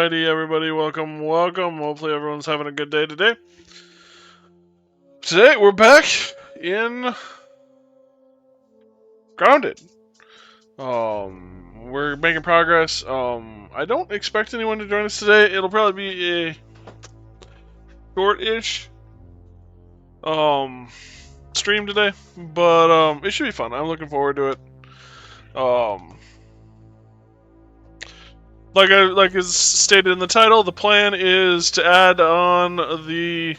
Alrighty, everybody, welcome, welcome. Hopefully everyone's having a good day today. Today, we're back in Grounded. We're making progress. I don't expect anyone to join us today. It'll probably be a short-ish, stream today, but, it should be fun. I'm looking forward to it. Like is stated in the title, the plan is to add on the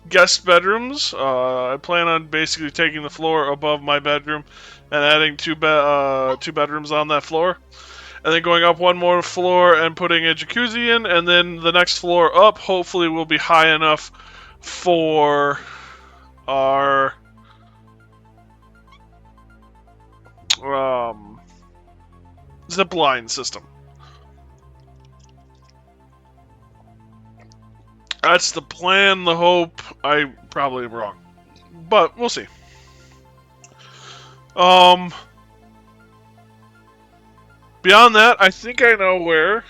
guest bedrooms. I plan on basically taking the floor above my bedroom and adding two bedrooms on that floor, and then going up one more floor and putting a jacuzzi in, and then the next floor up hopefully will be high enough for our zip line system. That's the plan, the hope. I probably am wrong, but we'll see. Beyond that, I think I know where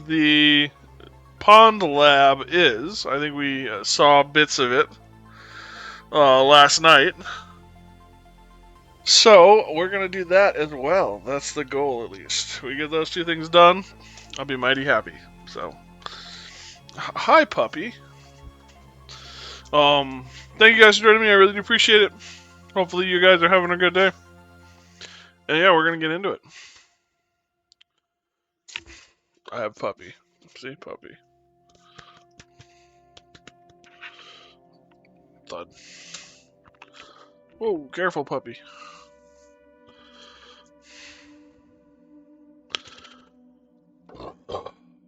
the pond lab is. I think we saw bits of it last night. So, we're going to do that as well. That's the goal, at least. We get those two things done, I'll be mighty happy. So, hi, puppy. Thank you guys for joining me. I really do appreciate it. Hopefully you guys are having a good day. And yeah, we're going to get into it. I have puppy. See, puppy. Thud. Whoa, careful, puppy.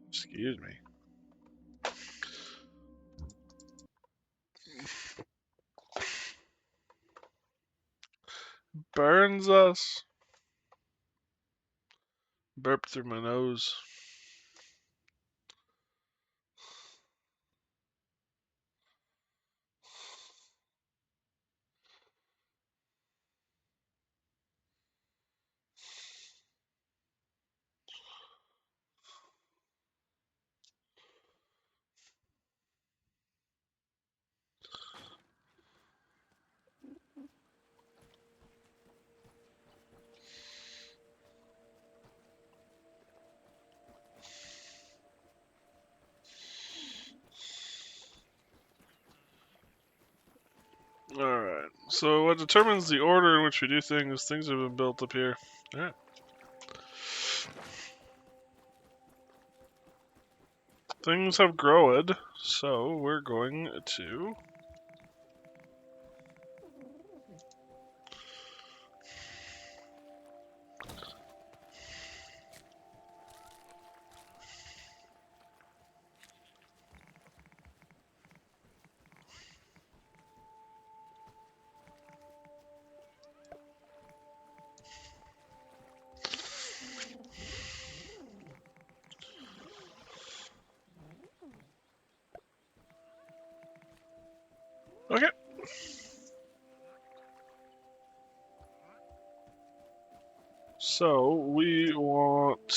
Excuse me. Burns us. Burp through my nose. Alright, so what determines the order in which we do things, things have been built up here. Alright. Things have growed, so we're going to... Okay. So, we want...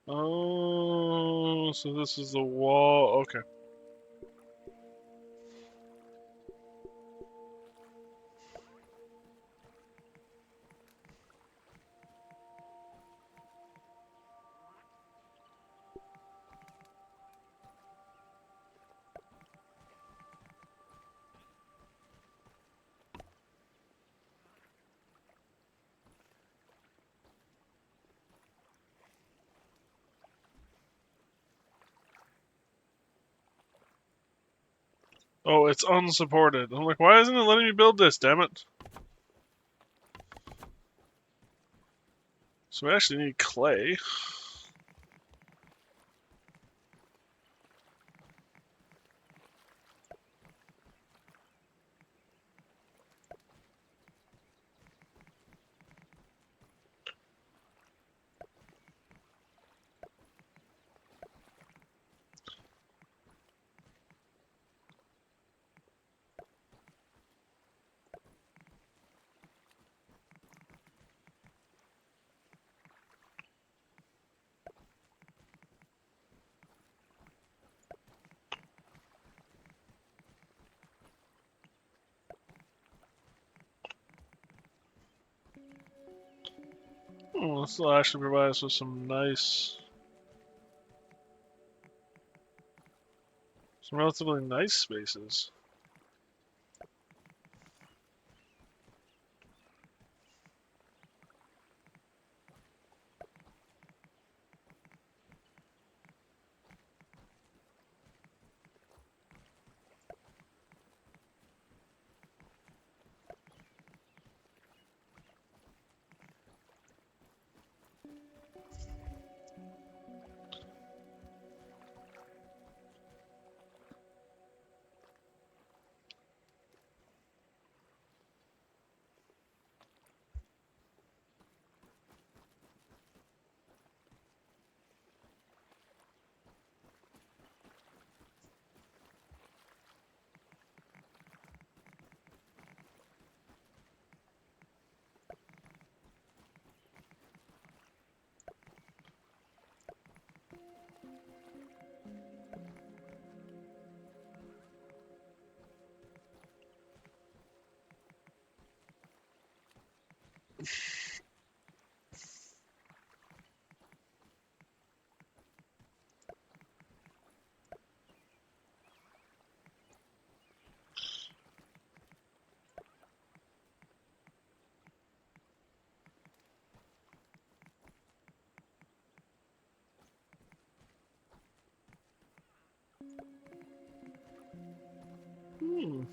Oh, so this is the wall. Okay. Oh, it's unsupported. I'm like, why isn't it letting me build this, damn it? So we actually need clay. This will actually provide us with some relatively nice spaces. Hmm.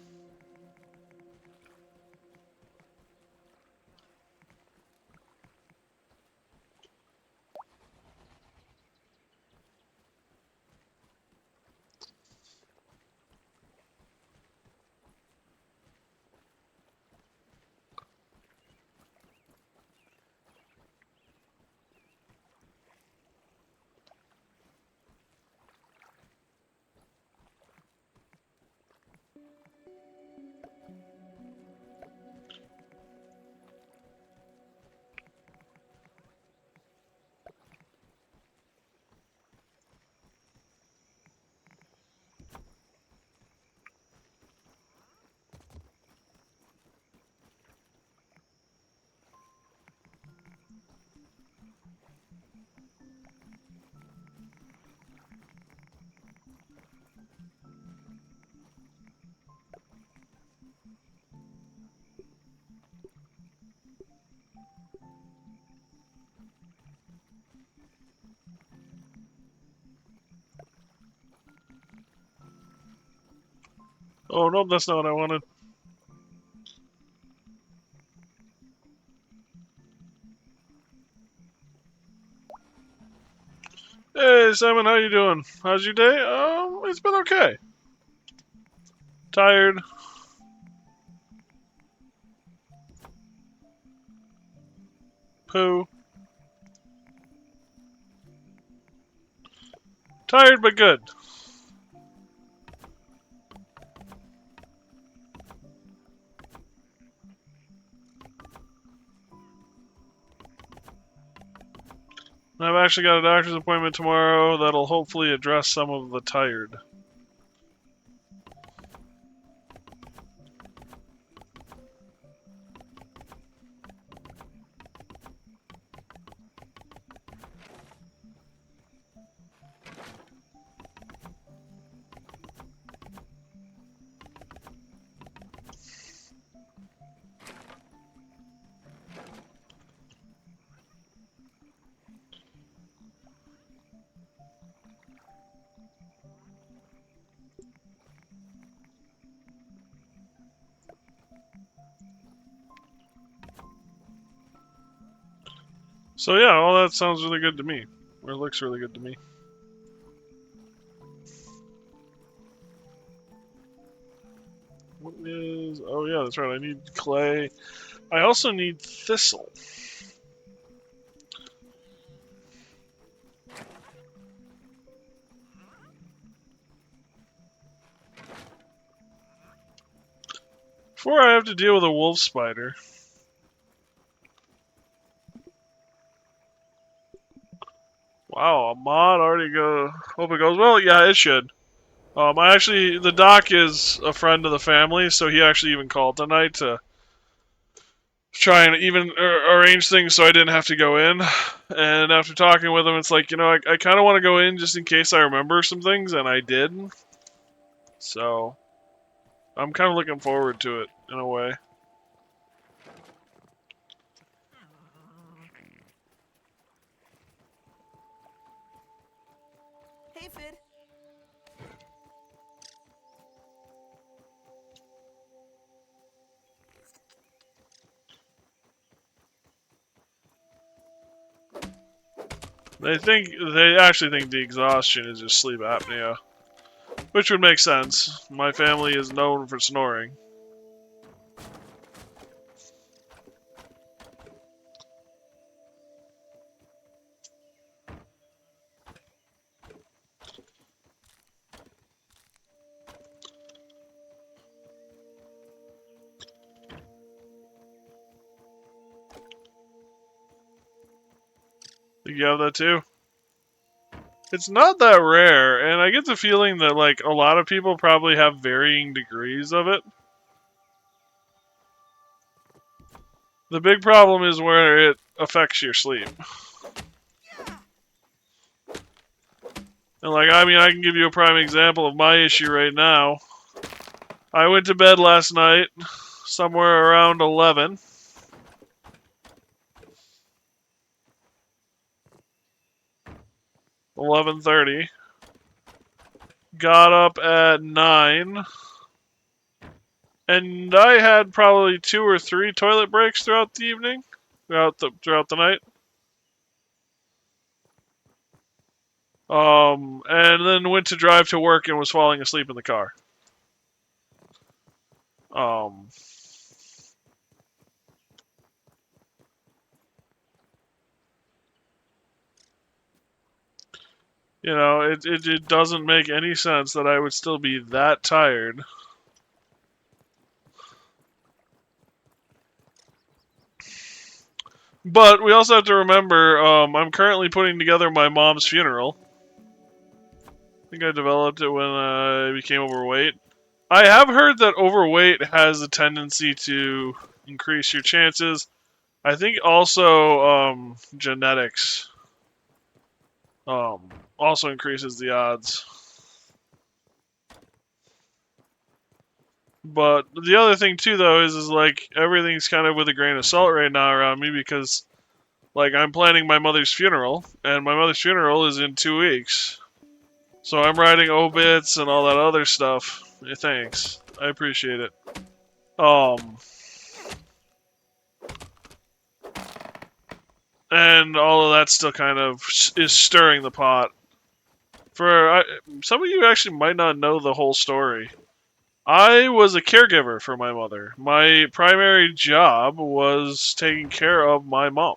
Oh, nope, that's not what I wanted. Hey, Simon, how you doing? How's your day? It's been okay. Tired. Poo. Tired, but good. I've actually got a doctor's appointment tomorrow that'll hopefully address some of the tired. So yeah, all that sounds really good to me. Or looks really good to me. What is... Oh yeah, that's right, I need clay. I also need thistle. Before I have to deal with a wolf spider. Wow, a mod already go. Hope it goes well. Yeah, it should. The doc is a friend of the family, so he actually even called tonight to try and even arrange things so I didn't have to go in. And after talking with him, it's like, I kind of want to go in just in case I remember some things, and I did. So I'm kind of looking forward to it in a way. Hey, Fid. They actually think the exhaustion is just sleep apnea, which would make sense. My family is known for snoring. Think you have that too? It's not that rare, and I get the feeling that like a lot of people probably have varying degrees of it. The big problem is where it affects your sleep. And like, I mean, I can give you a prime example of my issue right now. I went to bed last night somewhere around 11. 11:30. Got up at 9. And I had probably 2 or 3 toilet breaks throughout the evening, throughout the night. And then went to drive to work and was falling asleep in the car. Um, it doesn't make any sense that I would still be that tired. But we also have to remember, I'm currently putting together my mom's funeral. I think I developed it when I became overweight. I have heard that overweight has a tendency to increase your chances. I think also genetics also increases the odds. But the other thing too, though, is like everything's kind of with a grain of salt right now around me because, like, I'm planning my mother's funeral, and my mother's funeral is in 2 weeks. So I'm writing obits and all that other stuff. Yeah, thanks, I appreciate it. And all of that still kind of is stirring the pot. Some of you actually might not know the whole story. I was a caregiver for my mother. My primary job was taking care of my mom.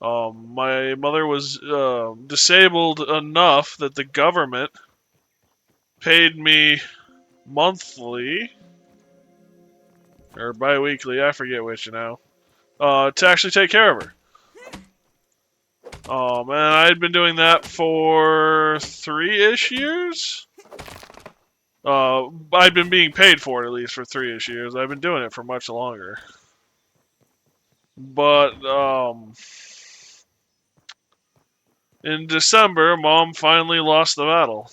My mother was disabled enough that the government paid me monthly or bi-weekly, I forget which now, to actually take care of her. And I'd been doing that for 3-ish years. I'd been being paid for it at least for 3-ish years. I've been doing it for much longer. But in December, Mom finally lost the battle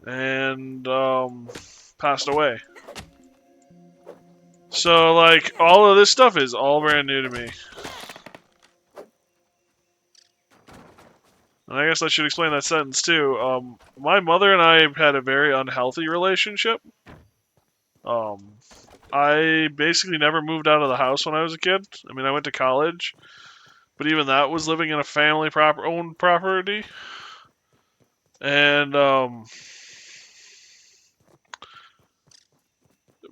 and passed away. So, like, all of this stuff is all brand new to me. And I guess I should explain that sentence too. My mother and I had a very unhealthy relationship. I basically never moved out of the house when I was a kid. I mean, I went to college, but even that was living in a family owned property. And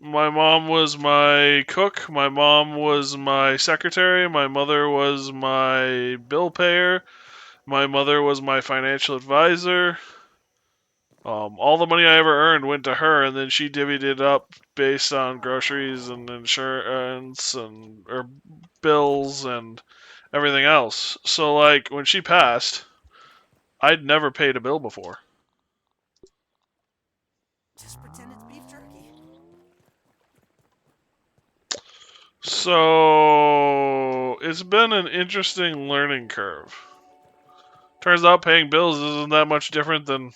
my mom was my cook. My mom was my secretary. My mother was my bill payer. My mother was my financial advisor. All the money I ever earned went to her, and then she divvied it up based on groceries and insurance and or bills and everything else. So, like, when she passed, I'd never paid a bill before. Just pretend it's beef jerky. So it's been an interesting learning curve. Turns out paying bills isn't that much different than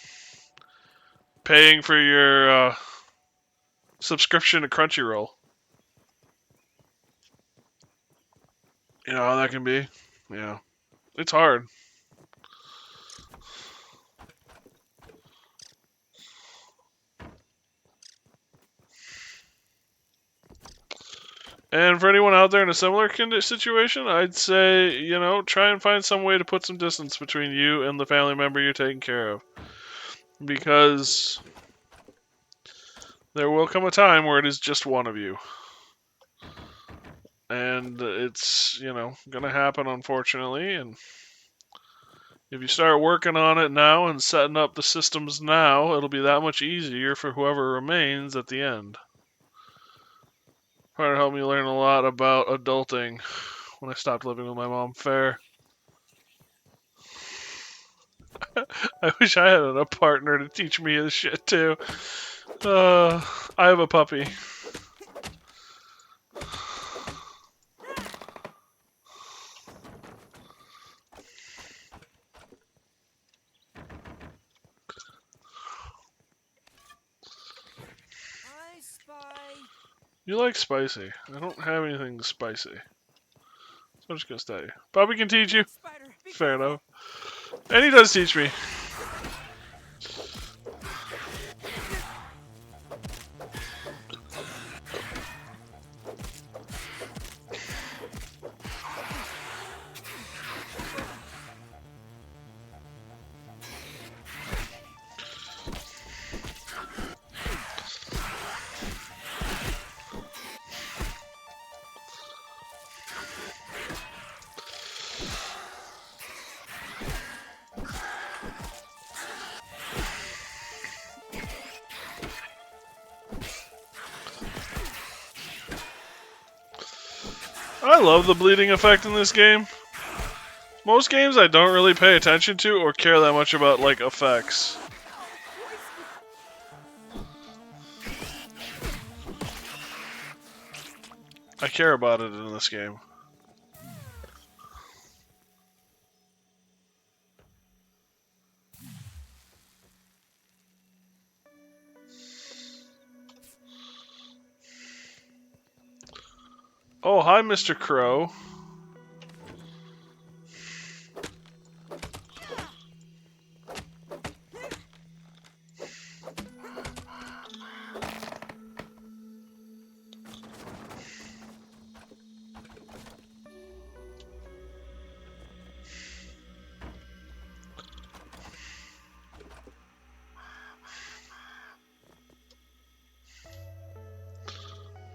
paying for your subscription to Crunchyroll. You know how that can be? Yeah. It's hard. And for anyone out there in a similar situation, I'd say, you know, try and find some way to put some distance between you and the family member you're taking care of. Because there will come a time where it is just one of you. And it's, you know, gonna happen, unfortunately. And if you start working on it now and setting up the systems now, it'll be that much easier for whoever remains at the end. Probably helped me learn a lot about adulting when I stopped living with my mom. Fair. I wish I had a partner to teach me this shit too. I have a puppy. Hi, Spy. You like spicy. I don't have anything spicy. So I'm just gonna stay. Puppy can teach you. Spider, be Fair careful. enough. And he does teach me. I love the bleeding effect in this game. Most games I don't really pay attention to or care that much about, like, effects. I care about it in this game. Oh, hi, Mr. Crow.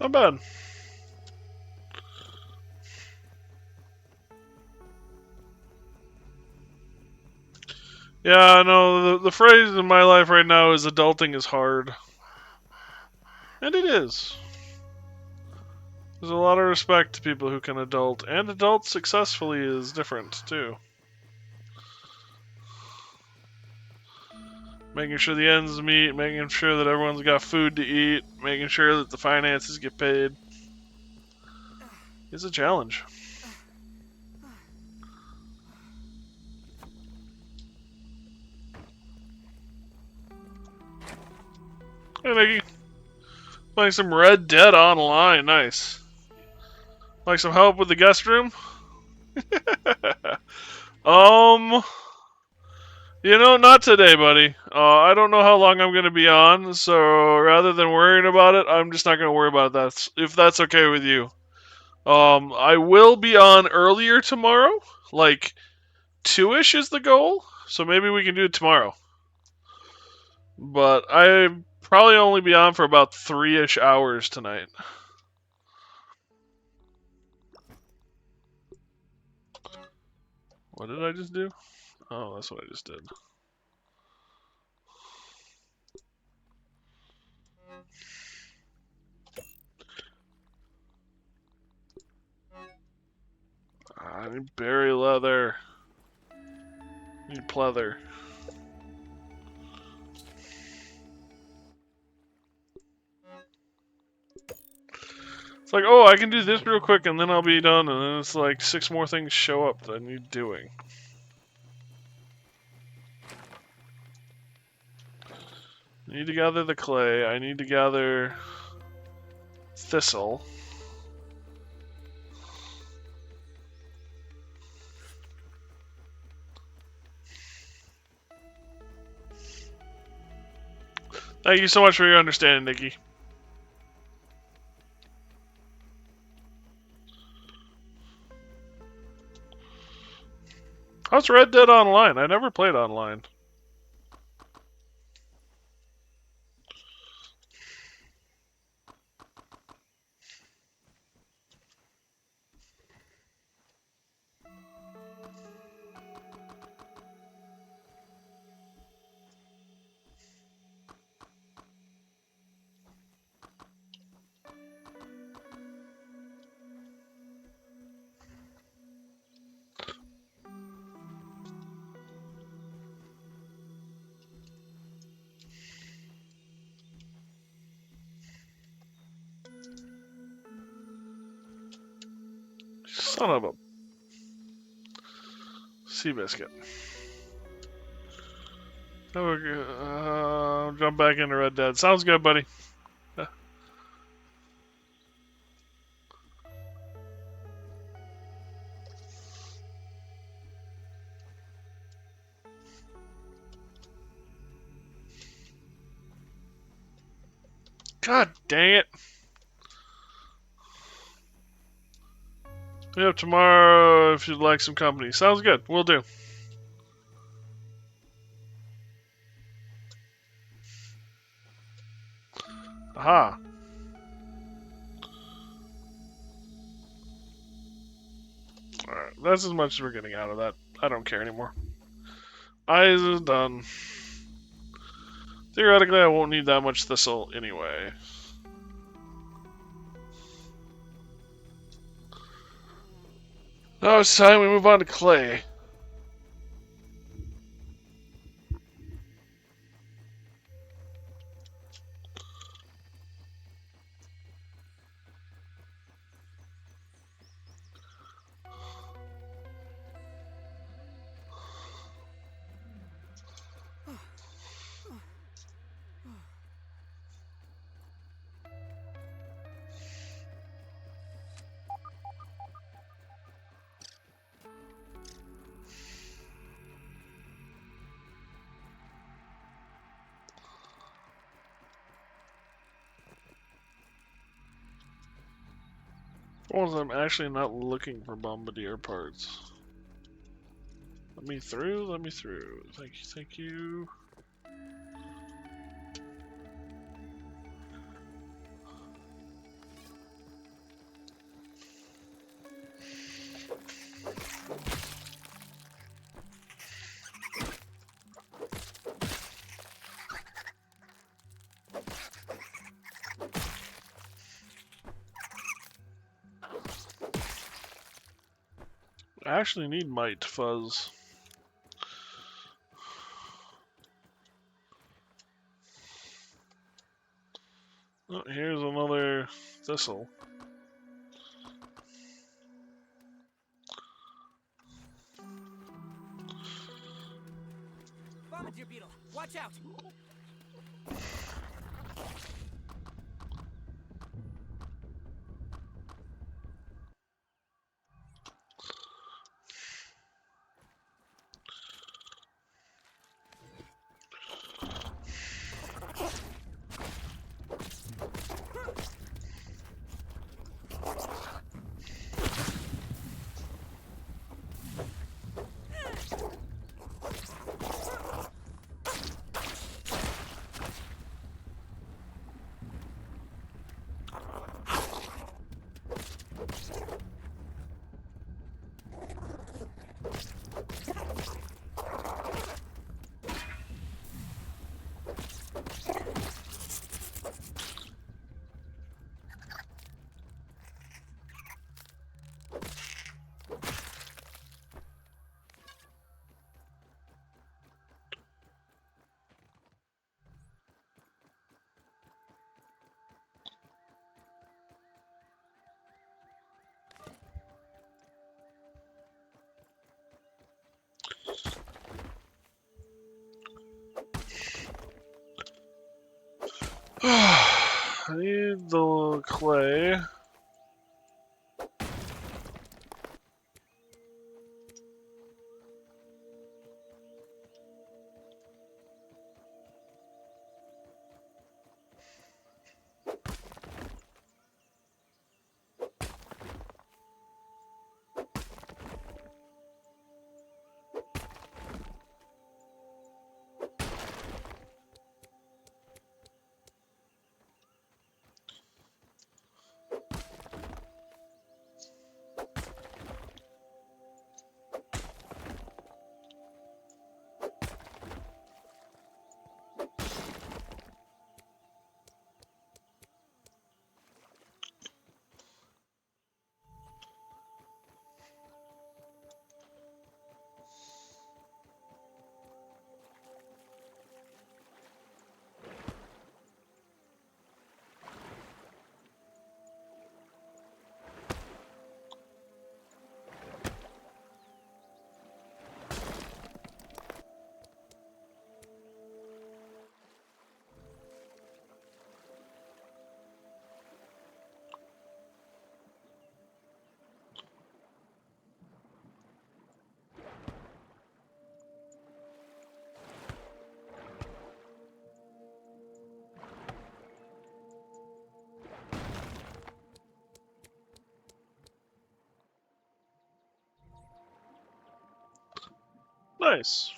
Not bad. Yeah, no, the phrase in my life right now is adulting is hard. And it is. There's a lot of respect to people who can adult, and adult successfully is different, too. Making sure the ends meet, making sure that everyone's got food to eat, making sure that the finances get paid is a challenge. Hey, Nikki. Playing some Red Dead Online. Nice. Like some help with the guest room? um, you know, not today, buddy. I don't know how long I'm going to be on, so rather than worrying about it, I'm just not going to worry about that, if that's okay with you. I will be on earlier tomorrow, like 2-ish is the goal, so maybe we can do it tomorrow. But I probably only be on for about 3-ish hours tonight. What did I just do? Oh, that's what I just did. I need berry leather. I need pleather. It's like, oh, I can do this real quick and then I'll be done, and then it's like 6 more things show up that I need doing. I need to gather the clay. I need to gather thistle. Thank you so much for your understanding, Nikki. How's Red Dead Online? I never played online. Son of a sea biscuit. Jump back into Red Dead. Sounds good, buddy. God dang it. Meet up tomorrow if you'd like some company. Sounds good. We'll do. Aha. Alright, that's as much as we're getting out of that. I don't care anymore. Eyes is done. Theoretically, I won't need that much thistle anyway. Now it's time we move on to clay. Well, I'm actually not looking for bombardier parts. Let me through, let me through. Thank you, thank you. I actually need might fuzz. Oh, here's another thistle. Bombardier beetle, watch out! need the clay. Nice.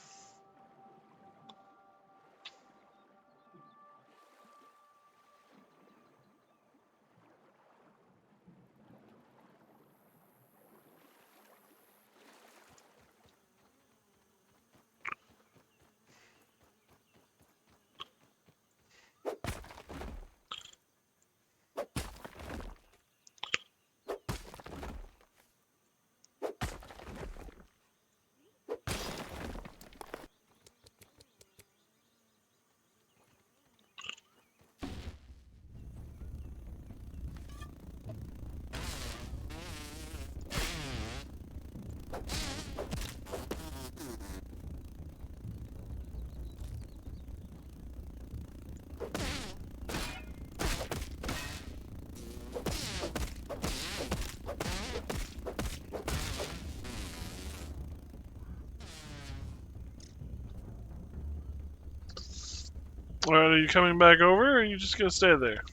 Alright, are you coming back over, or are you just gonna stay there?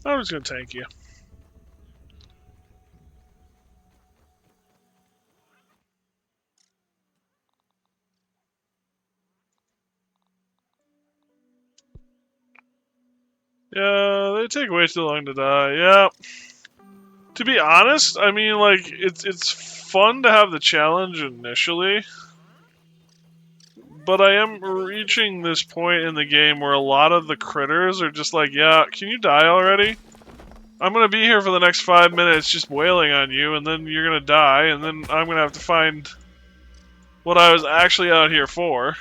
I'm just gonna tank you. Yeah, they take way too long to die. Yeah. To be honest, I mean, like, it's fun to have the challenge initially, but I am reaching this point in the game where a lot of the critters are just like, yeah, can you die already? I'm gonna be here for the next 5 minutes just wailing on you, and then you're gonna die, and then I'm gonna have to find what I was actually out here for.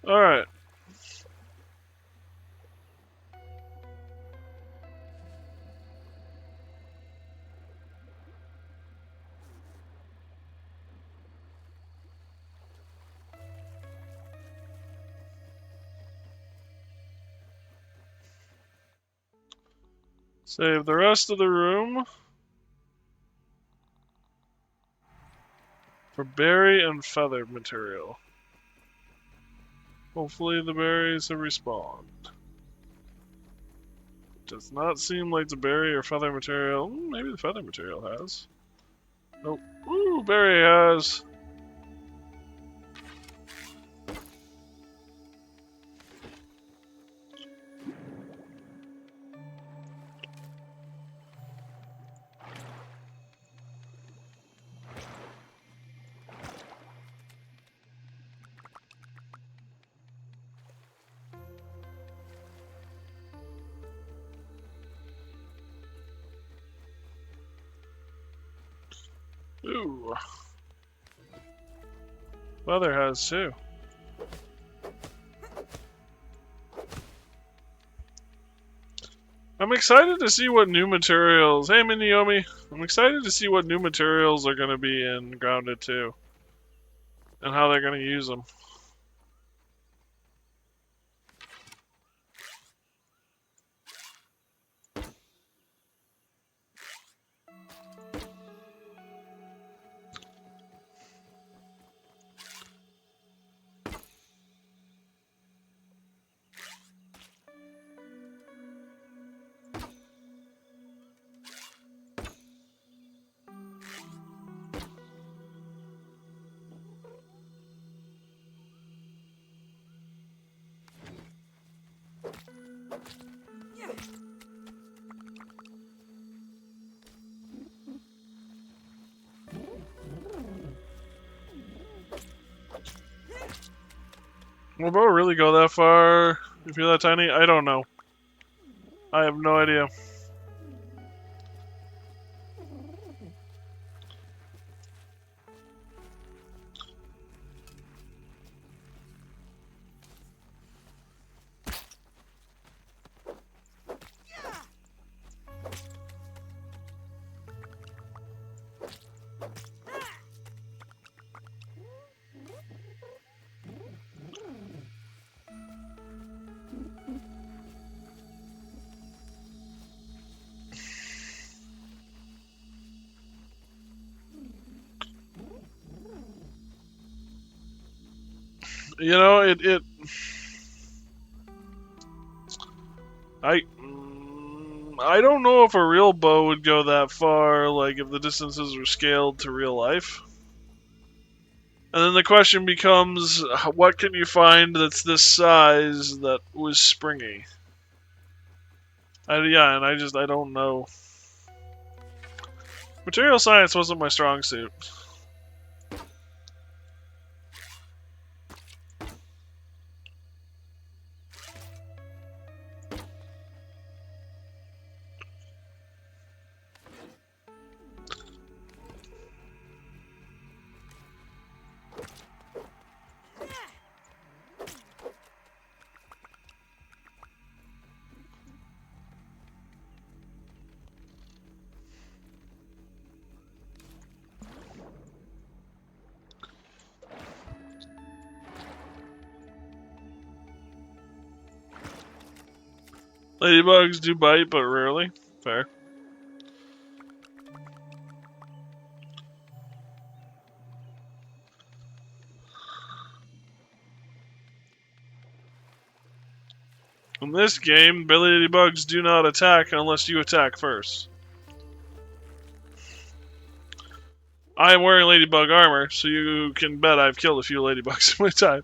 Alright. Save the rest of the room for berry and feather material. Hopefully the berries have respawned. Does not seem like the berry or feather material. Maybe the feather material has. Nope. Ooh, berry has. Ooh. Feather has too. I'm excited to see what new materials. Hey, Miniomi. I'm excited to see what new materials are going to be in Grounded 2. And how they're going to use them. Will Bo really go that far if you're that tiny? I don't know. I have no idea. You know, I don't know if a real bow would go that far, like if the distances were scaled to real life. And then the question becomes, what can you find that's this size that was springy? Yeah, and I don't know. Material science wasn't my strong suit. Ladybugs do bite, but rarely. Fair. In this game, ladybugs do not attack unless you attack first. I am wearing ladybug armor, so you can bet I've killed a few ladybugs in my time.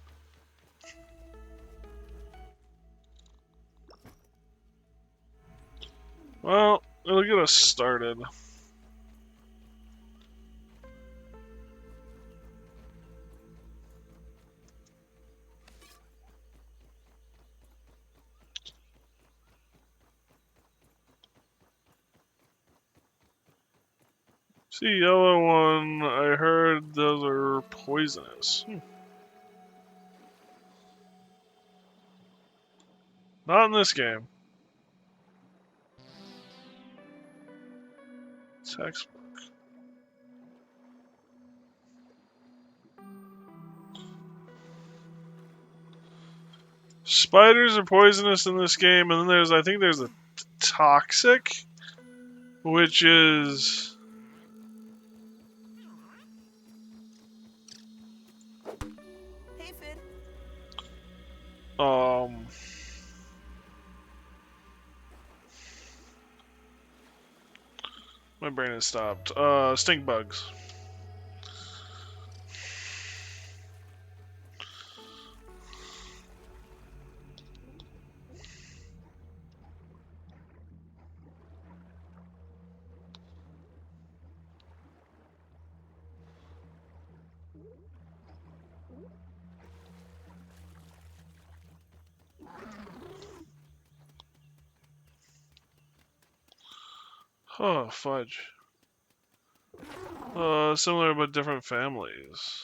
Well, it'll get us started. See, yellow one, I heard those are poisonous. Not in this game. Textbook. Spiders are poisonous in this game, and then I think there's a toxic. which is Hey, Finn. um. My brain has stopped. Stink bugs. Oh, fudge. Similar but different families.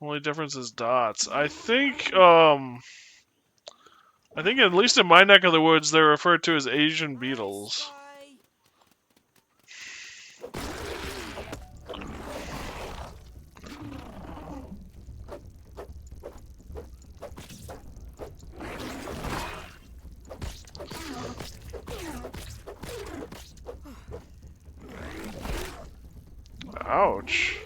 Only difference is dots. I think at least in my neck of the woods, they're referred to as Asian Hi, beetles. Spy. Ouch.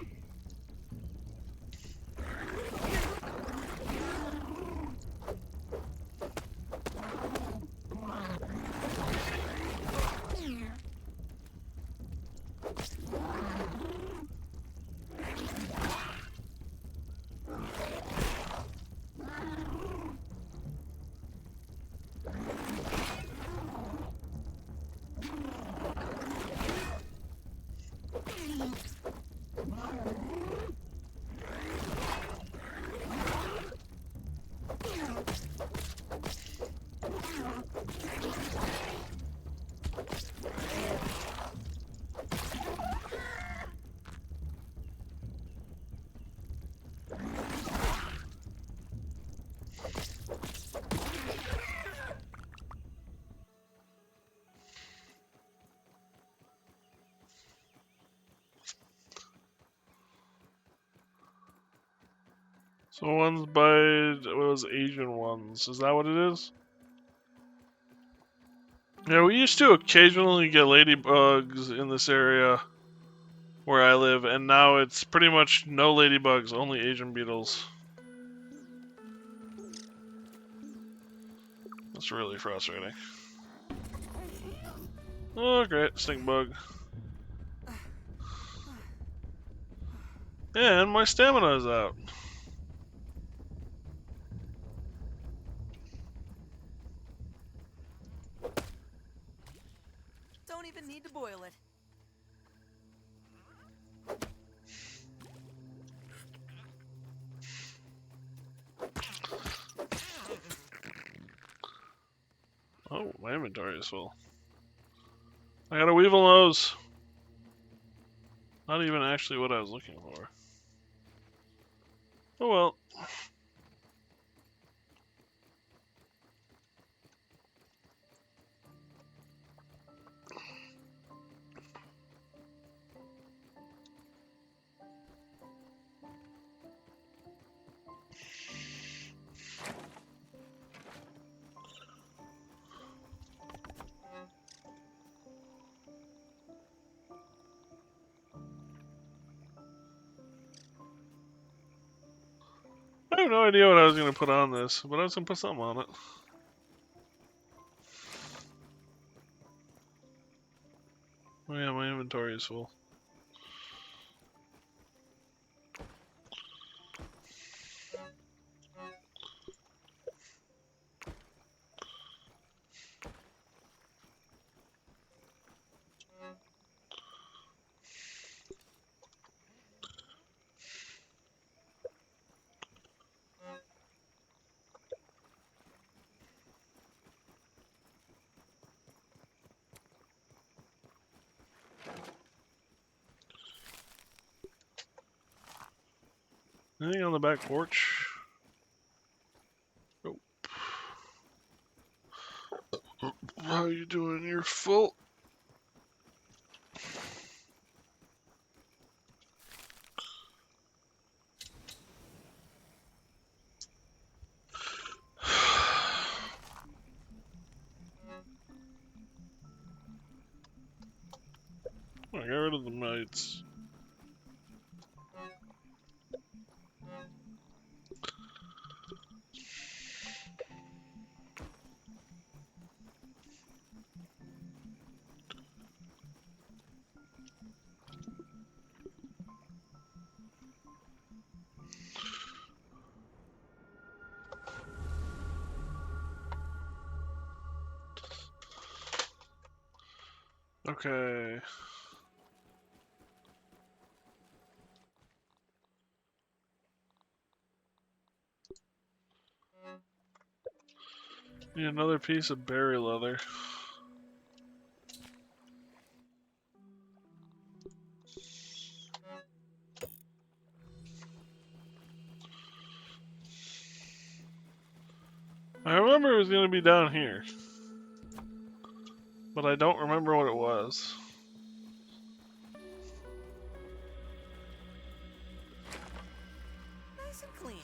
So one's by those Asian ones. Is that what it is? Yeah, we used to occasionally get ladybugs in this area where I live, and now it's pretty much no ladybugs, only Asian beetles. That's really frustrating. Oh, great, stink bug. And my stamina is out. Don't even need to boil it. Oh, my inventory is full. I got a weevil nose. Not even actually what I was looking for. Oh well. I have no idea what I was going to put on this, but I was going to put something on it. Oh yeah, my inventory is full. Anything on the back porch? Nope. How are you doing? You're full. I got rid of the mites. Okay. Need another piece of berry leather. I remember it was going to be down here, but I don't remember what it was. Nice and clean.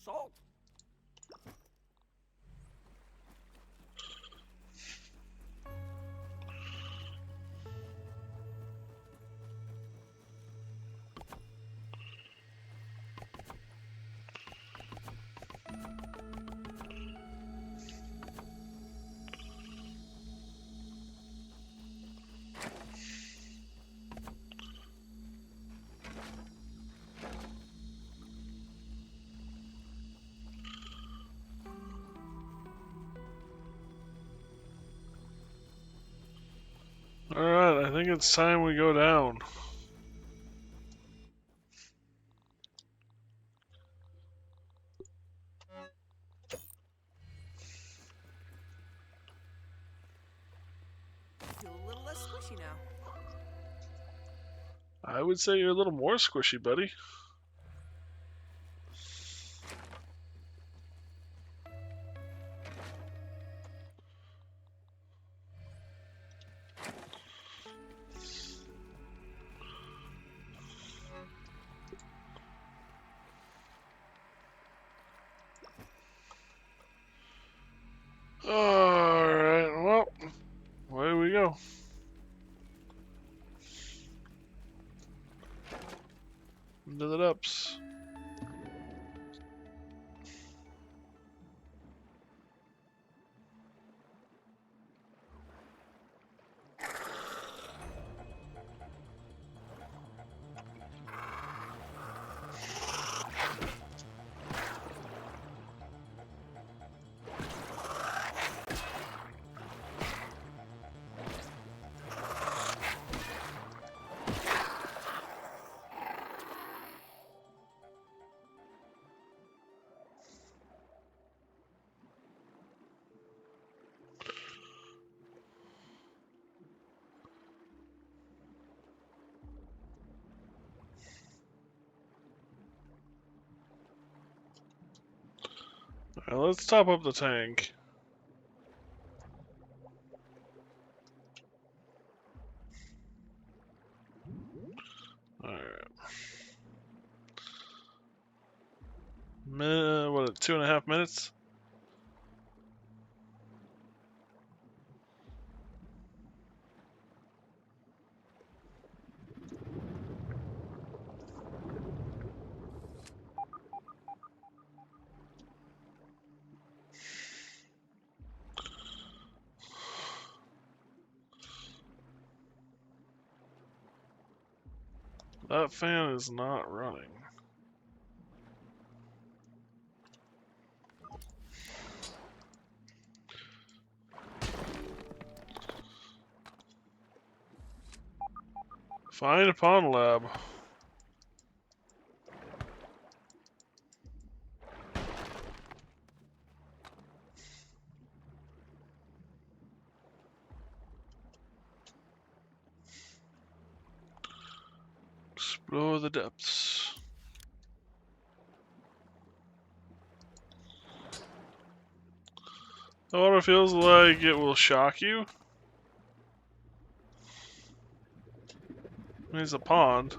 Salt. Alright, I think it's time we go down. Feel a little less squishy now. I would say you're a little more squishy, buddy. Alright, well, away we go. Into the depths. Alright, let's top up the tank. Alright. What, 2.5 minutes? That fan is not running. Find a pond lab. Explore the depths. The water feels like it will shock you. There's a pond.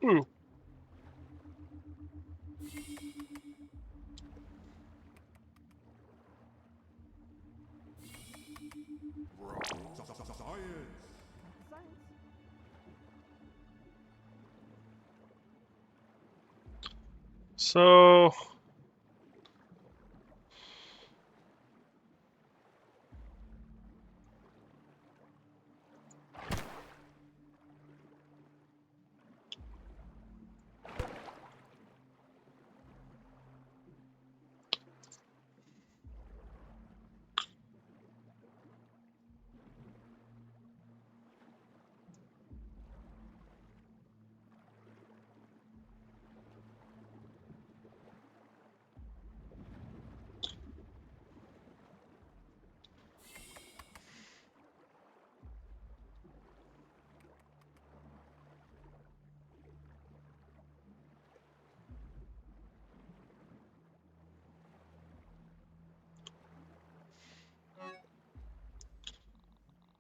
Ooh. So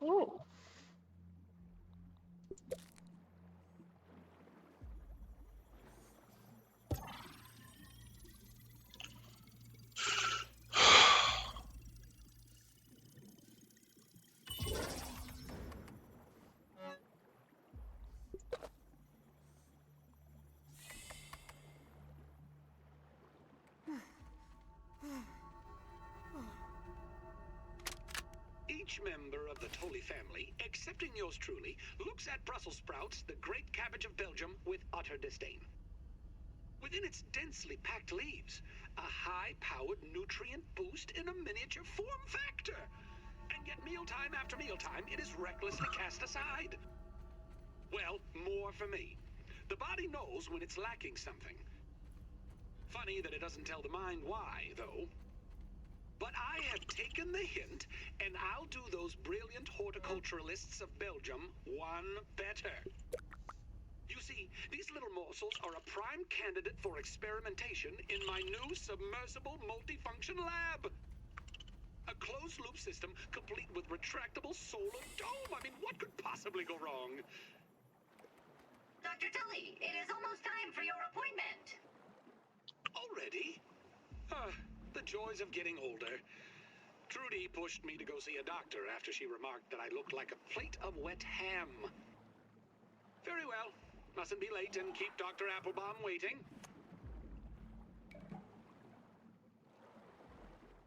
oh. Each member of the Tolley family, excepting yours truly, looks at Brussels sprouts, the great cabbage of Belgium, with utter disdain. Within its densely packed leaves, a high-powered nutrient boost in a miniature form factor. And yet mealtime after mealtime, it is recklessly cast aside. Well, more for me. The body knows when it's lacking something. Funny that it doesn't tell the mind why, though. But I have taken the hint, and I'll do those brilliant horticulturalists of Belgium one better. You see, these little morsels are a prime candidate for experimentation in my new submersible multifunction lab. A closed-loop system complete with retractable solar dome. I mean, what could possibly go wrong? Dr. Tully, it is almost time for your appointment. Already? The joys of getting older. Trudy pushed me to go see a doctor after she remarked that I looked like a plate of wet ham. Very well. Mustn't be late and keep Dr. Applebaum waiting.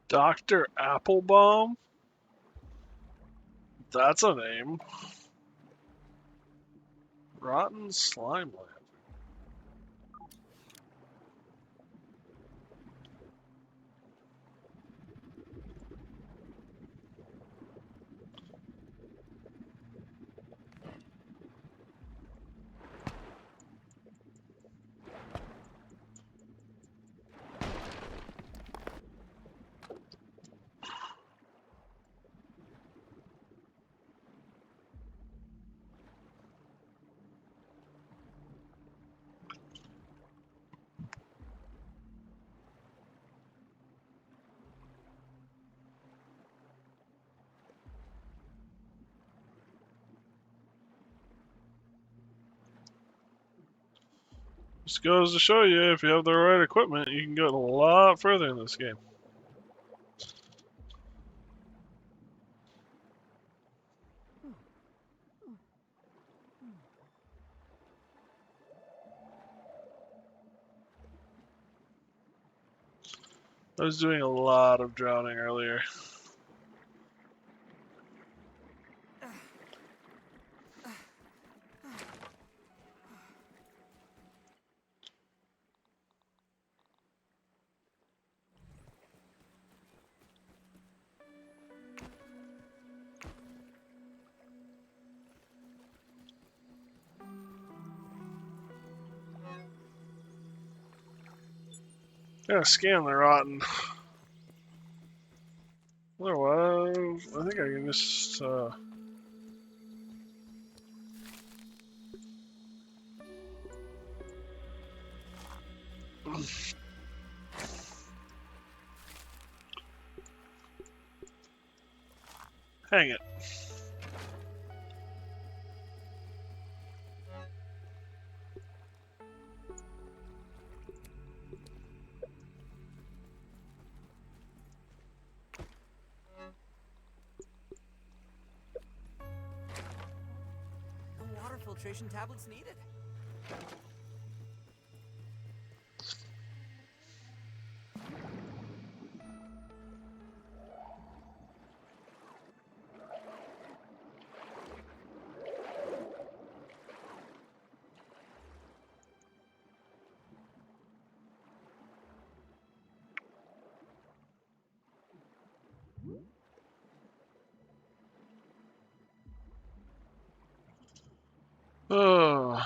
Dr. Applebaum? That's a name. Rotten Slime Land. Just goes to show you, if you have the right equipment, you can go a lot further in this game. I was doing a lot of drowning earlier. Gotta scan the rotten. Otherwise, I think I can just, hang it. No water filtration tablets needed. Oh.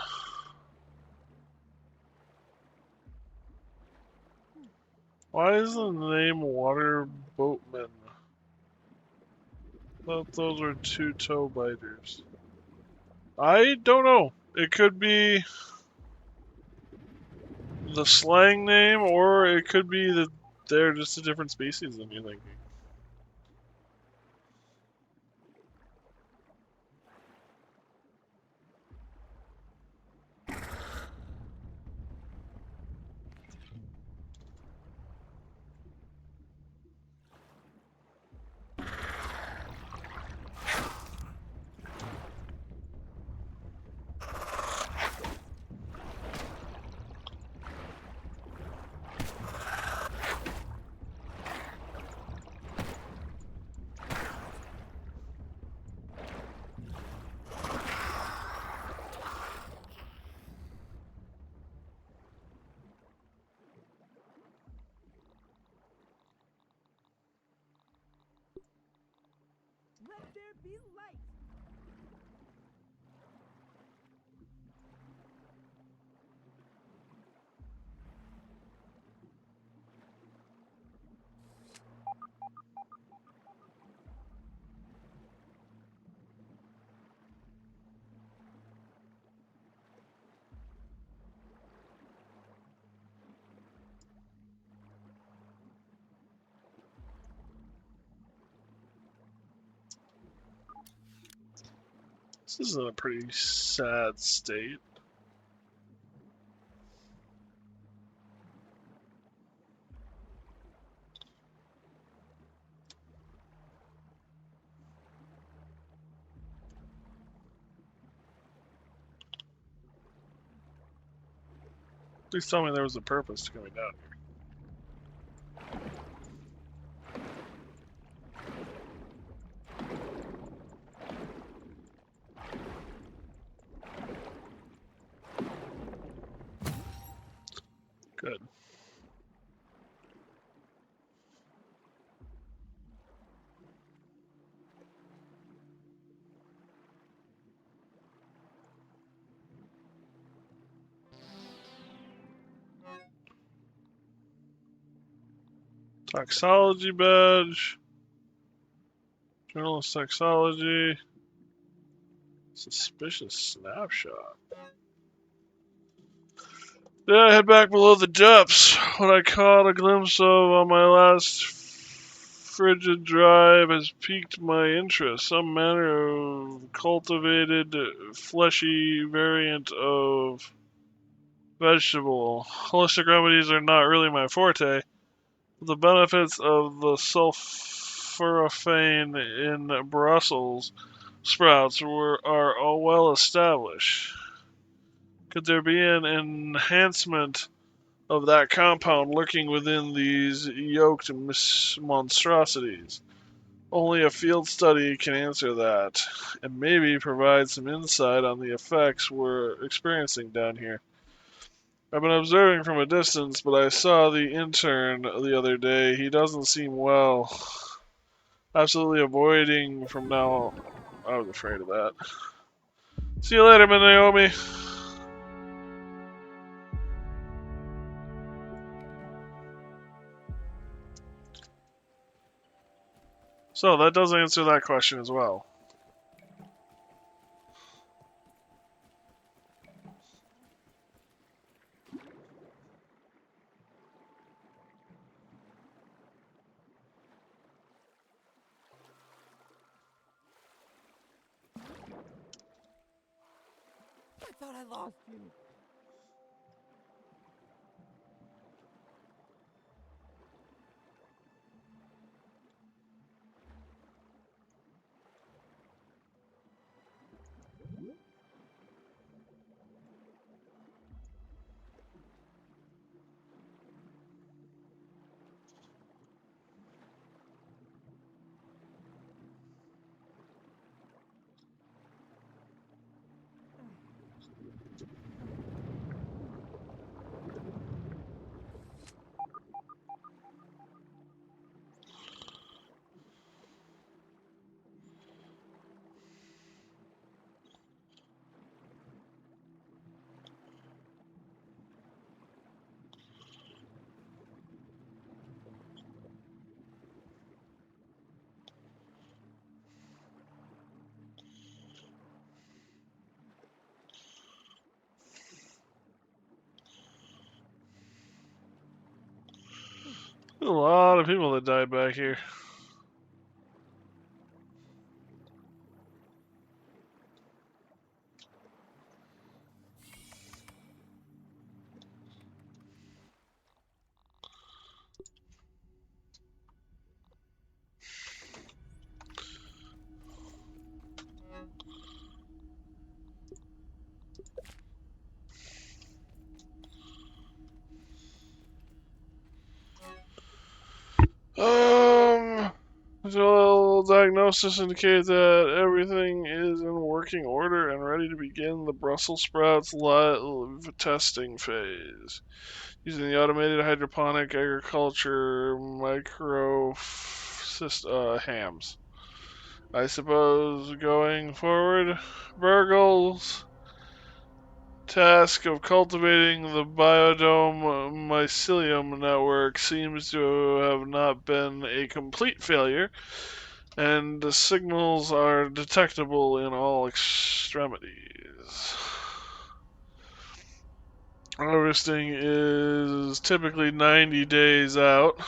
Why is the name Water Boatman? I thought those were two toe biters. I don't know. It could be the slang name, or it could be that they're just a different species than you're thinking. Let there be light. This is in a pretty sad state. Please tell me there was a purpose to coming down here. Good. Toxology badge. Journalist toxology. Suspicious snapshot. Then I head back below the depths. What I caught a glimpse of on my last frigid drive has piqued my interest. Some manner of cultivated, fleshy variant of vegetable. Holistic remedies are not really my forte. The benefits of the sulforaphane in Brussels sprouts are all well established. Could there be an enhancement of that compound lurking within these yoked monstrosities? Only a field study can answer that, and maybe provide some insight on the effects we're experiencing down here. I've been observing from a distance, but I saw the intern the other day. He doesn't seem well. Absolutely avoiding from now. I was afraid of that. See you later, Naomi. So that does answer that question as well. I thought I lost you. A lot of people that died back here. Visual diagnosis indicates that everything is in working order and ready to begin the Brussels sprouts live testing phase. Using the automated hydroponic agriculture micro hams. I suppose going forward, Burgle's task of cultivating the biodome mycelium network seems to have not been a complete failure, and the signals are detectable in all extremities. Harvesting is typically 90 days out.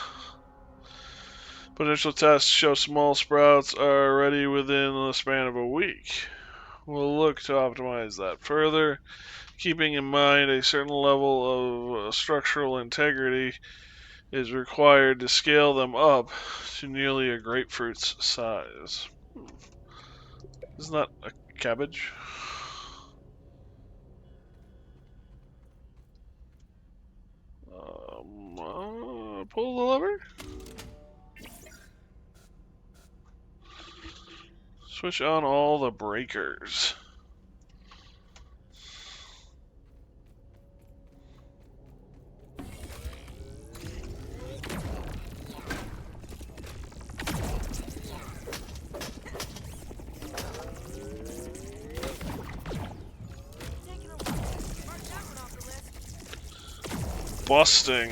Potential tests show small sprouts are ready within the span of a week. We'll look to optimize that further, keeping in mind a certain level of structural integrity is required to scale them up to nearly a grapefruit's size. Isn't that a cabbage? Pull the lever? Switch on all the breakers. Taking a look. Mark that one off the list. Busting.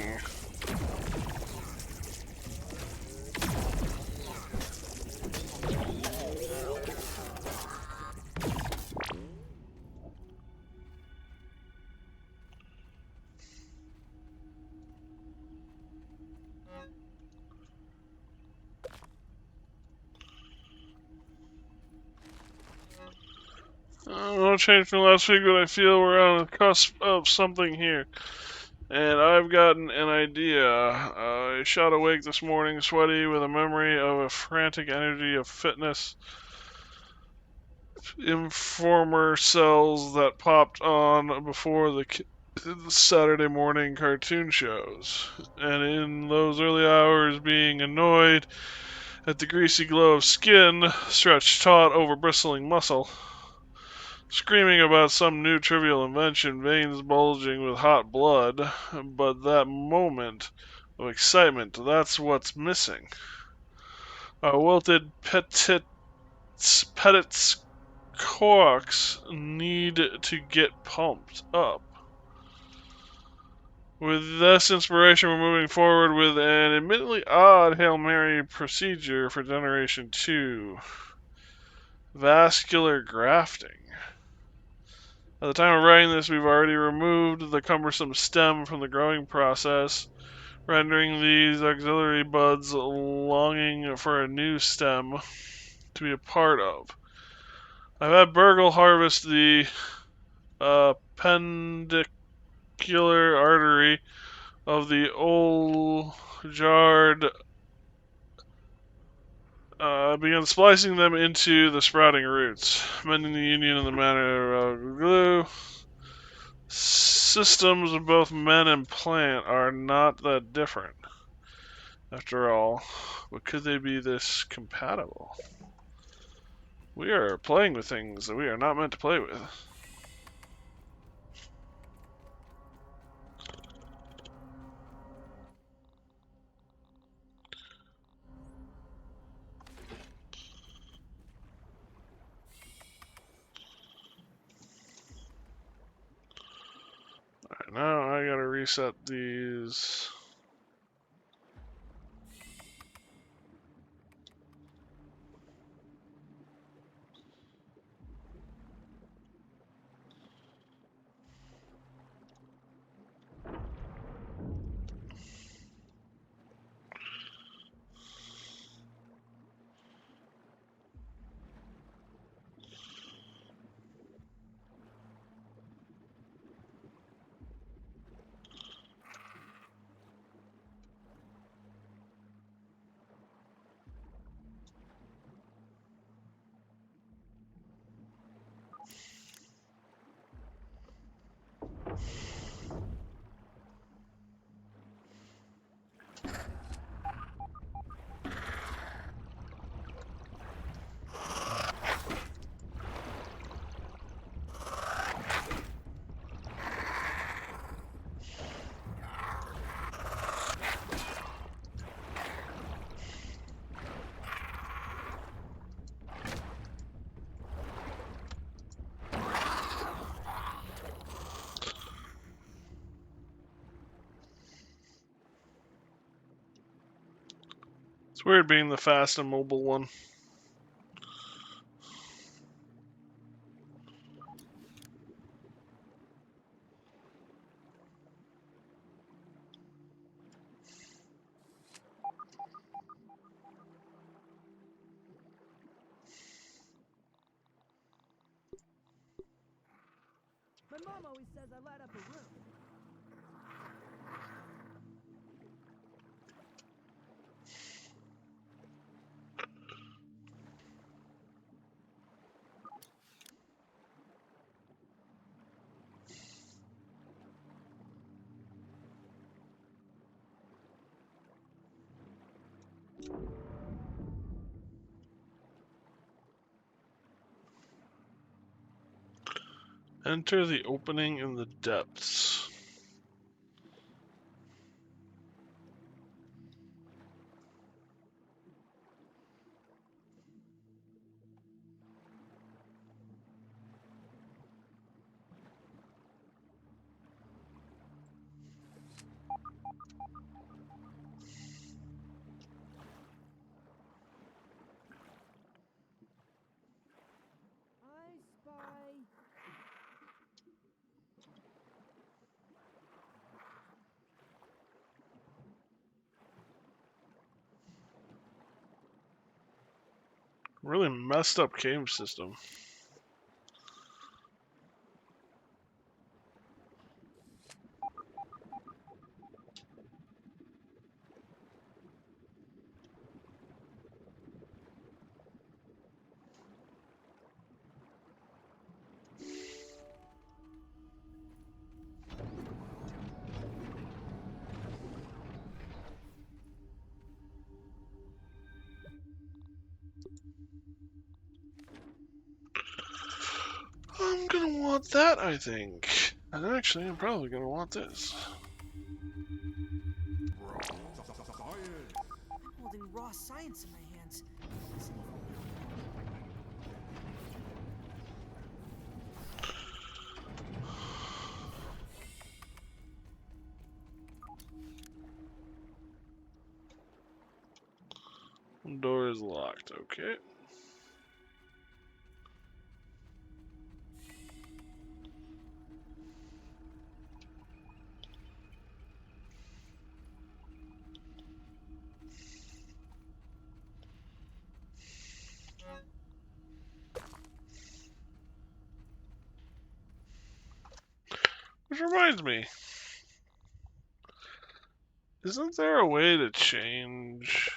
No change from last week, but I feel we're on the cusp of something here. And I've gotten an idea. I shot awake this morning, sweaty, with a memory of a frantic energy of fitness informer cells that popped on before the Saturday morning cartoon shows. And in those early hours, being annoyed at the greasy glow of skin stretched taut over bristling muscle, screaming about some new trivial invention, veins bulging with hot blood. But that moment of excitement, that's what's missing. Our wilted petits corks need to get pumped up. With this inspiration, we're moving forward with an admittedly odd Hail Mary procedure for Generation 2. Vascular grafting. At the time of writing this, we've already removed the cumbersome stem from the growing process, rendering these auxiliary buds longing for a new stem to be a part of. I've had Burgle harvest the appendicular artery of the Oljard, began splicing them into the sprouting roots, mending the union in the manner of glue. Systems of both men and plant are not that different, after all, but could they be this compatible? We are playing with things that we are not meant to play with. Alright, now I gotta reset these. It's weird being the fast and mobile one. My mom always says I light up a room. Enter the opening in the depths. I spy. Really messed up cave system. I'm gonna want that, I think. And actually, I'm probably gonna want this. I'm holding raw science in my hands. door is locked. Okay. Which reminds me, isn't there a way to change?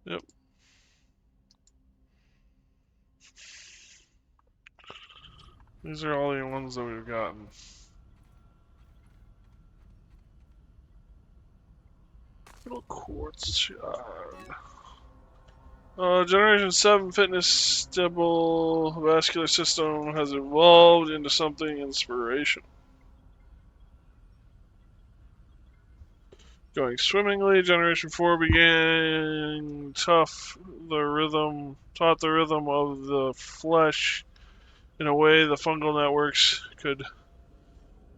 Yep. These are all the ones that we've gotten. Little quartz shard. Generation 7 fitness stable vascular system has evolved into something inspirational. Going swimmingly, Generation 4 began taught the rhythm of the flesh in a way the fungal networks could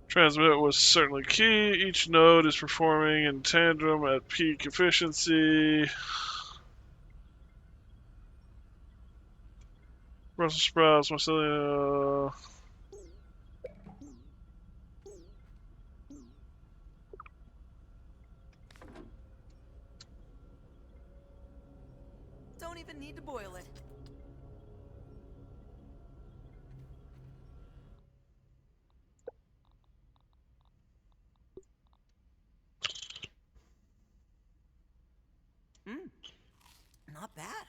transmit was certainly key. Each node is performing in tandem at peak efficiency. Brussels sprouts, mycelium. Don't even need to boil it. Mmm, not bad.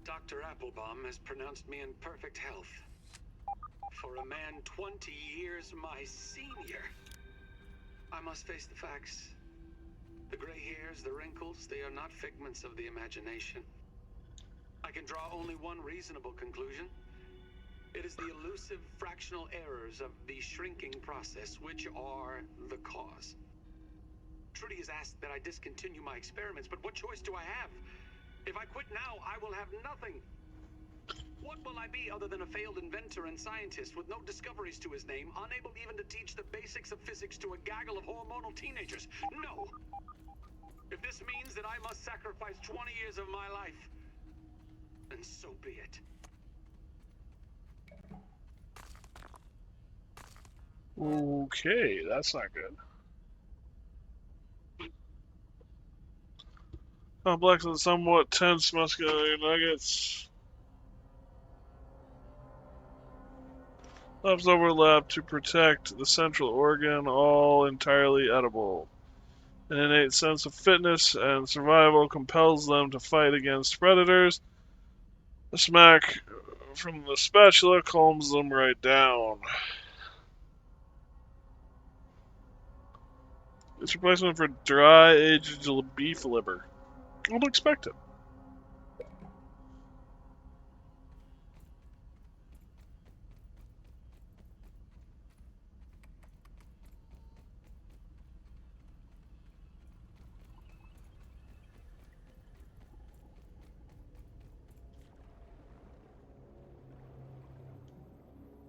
Dr. Applebaum has pronounced me in perfect health. For a man 20 years my senior. I must face the facts. The gray hairs, the wrinkles, they are not figments of the imagination. I can draw only one reasonable conclusion. It is the elusive fractional errors of the shrinking process which are the cause. Trudy has asked that I discontinue my experiments, but what choice do I have? If I quit now, I will have nothing. What will I be other than a failed inventor and scientist with no discoveries to his name, unable even to teach the basics of physics to a gaggle of hormonal teenagers? No! If this means that I must sacrifice 20 years of my life, then so be it. Okay, that's not good. Complex and somewhat tense muscular nuggets. Labs overlap to protect the central organ, all entirely edible. An innate sense of fitness and survival compels them to fight against predators. The smack from the spatula calms them right down. It's replacement for dry aged beef liver. I would expect it.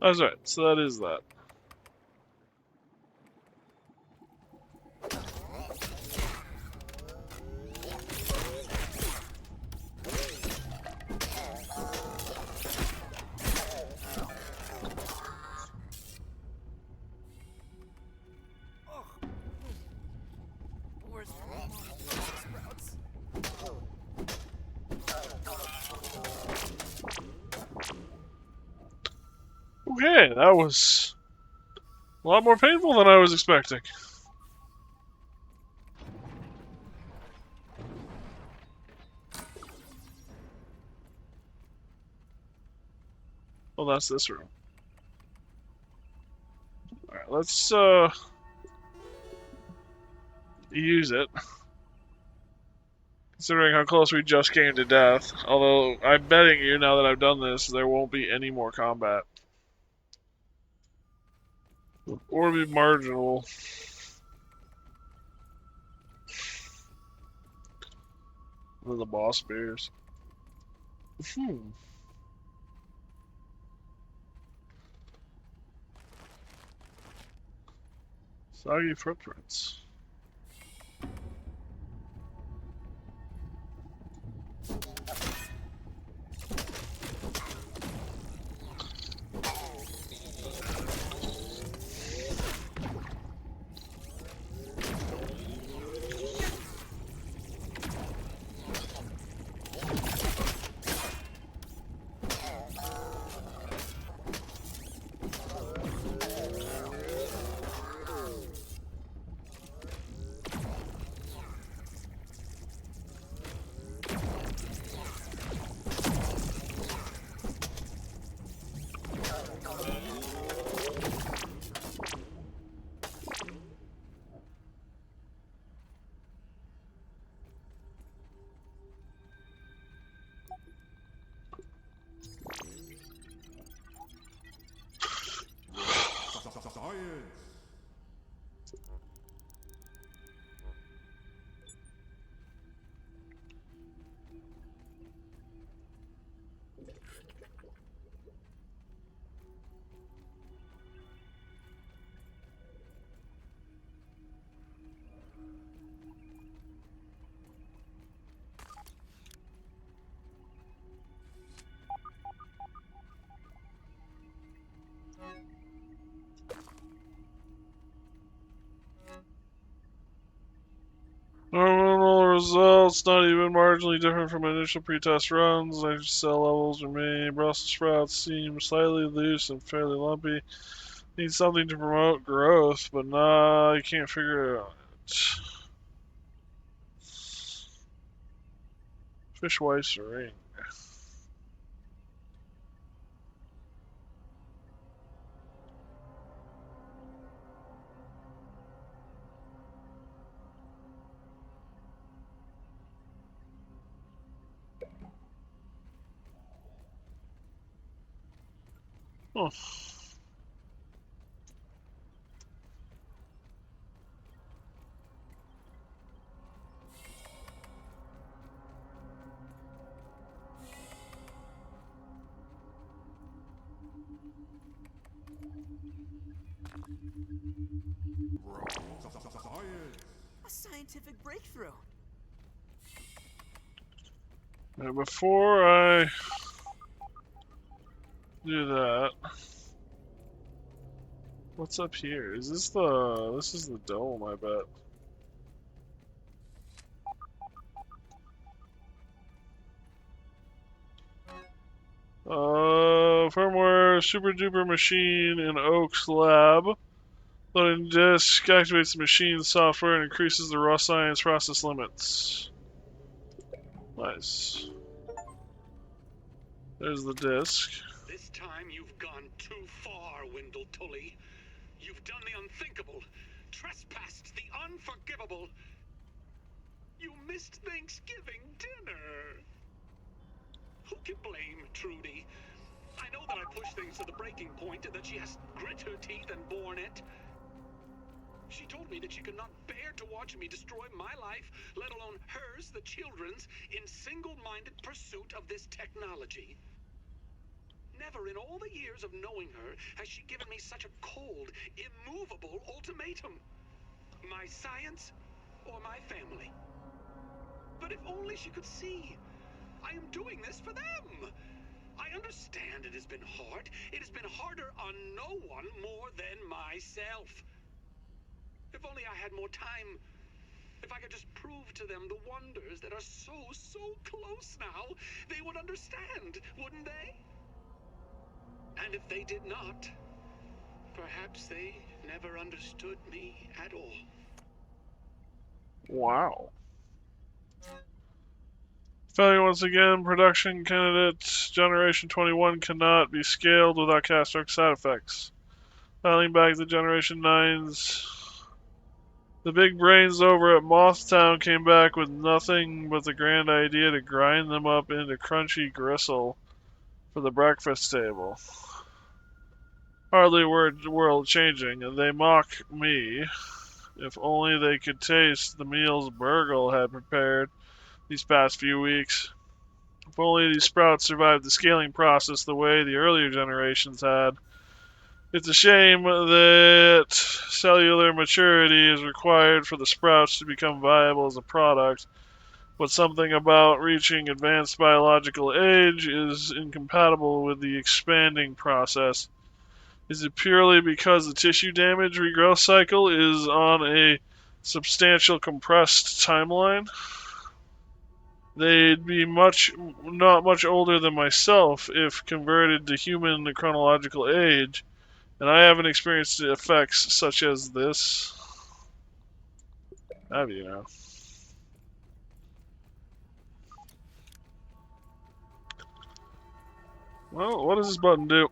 That's right, so that is that. Where's sprouts? Okay, that was a lot more painful than I was expecting. Well, that's this room. Alright, let's use it. Considering how close we just came to death. Although, I'm betting you, now that I've done this, there won't be any more combat. Or be marginal. Than the boss bears. Soggy footprints. Normal results, not even marginally different from initial pretest runs. Nitrogen cell levels remain. Brussels sprouts seem slightly loose and fairly lumpy. Need something to promote growth, but nah, you can't figure it out. Fish wife's ring. Huh. A scientific breakthrough. Now, before I do that, What's up here? Is this the... This is the dome, I bet. Firmware super duper machine in Oak's lab. Loading disk activates the machine software and increases the raw science process limits. Nice. There's the disk. This time you've gone too far, Wendell Tully. You've done the unthinkable, trespassed the unforgivable. You missed Thanksgiving dinner. Who can blame Trudy? I know that I pushed things to the breaking point and that she has grit her teeth and borne it. She told me that she could not bear to watch me destroy my life, let alone hers, the children's, in single-minded pursuit of this technology. Never in all the years of knowing her has she given me such a cold, immovable ultimatum. My science or my family. But if only she could see. I am doing this for them. I understand it has been hard. It has been harder on no one more than myself. If only I had more time. If I could just prove to them the wonders that are so close now, they would understand, wouldn't they? And if they did not, perhaps they never understood me at all. Wow. Failure once again. Production candidate Generation 21 cannot be scaled without catastrophic side effects. Dialing back the Generation 9's. The big brains over at Mothtown came back with nothing but the grand idea to grind them up into crunchy gristle for the breakfast table. Hardly world changing, and they mock me. If only they could taste the meals Burgle had prepared these past few weeks. If only these sprouts survived the scaling process the way the earlier generations had. It's a shame that cellular maturity is required for the sprouts to become viable as a product, but something about reaching advanced biological age is incompatible with the expanding process. Is it purely because the tissue damage regrowth cycle is on a substantial compressed timeline? They'd be not much older than myself if converted to human chronological age, and I haven't experienced effects such as this. Have you now? Well, what does this button do?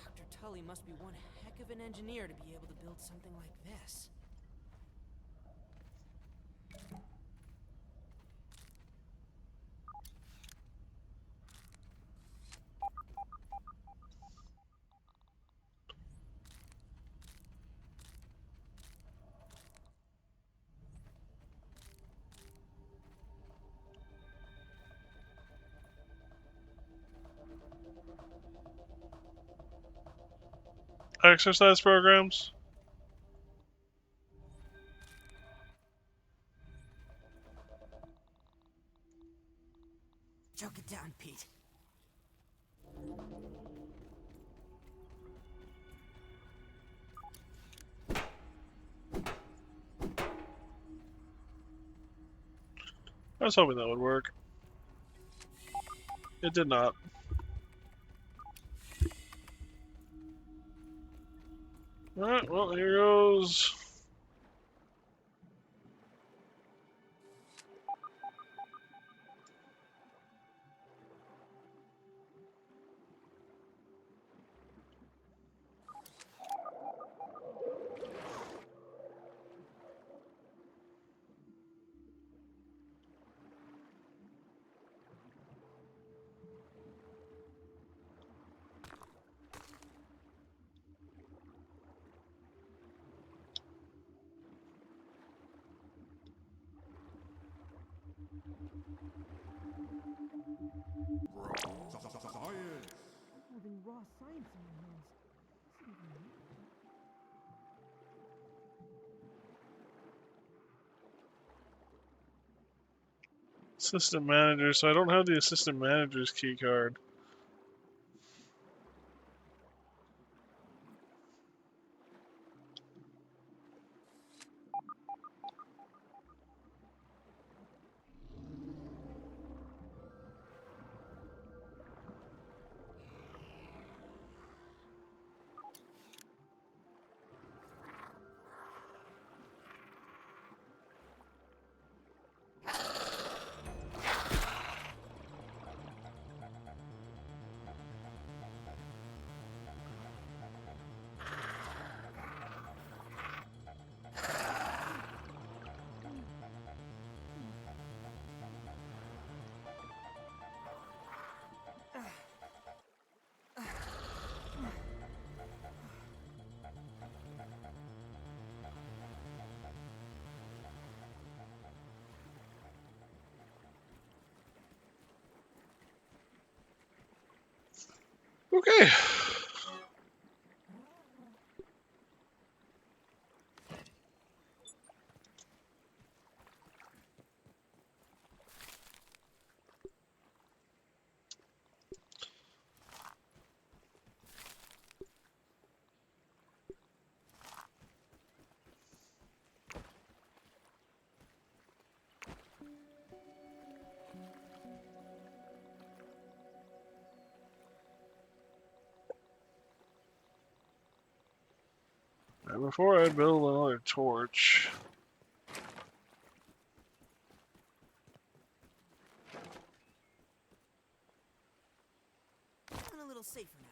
Dr. Tully must be one heck of an engineer to be able to build something like this. Exercise programs? Choke it down, Pete. I was hoping that would work. It did not. Alright, well, here goes. Holding raw science in my hands. What's it even mean? Assistant manager, so I don't have the assistant manager's key card. Okay. And before I build another torch. Feeling a little safer now.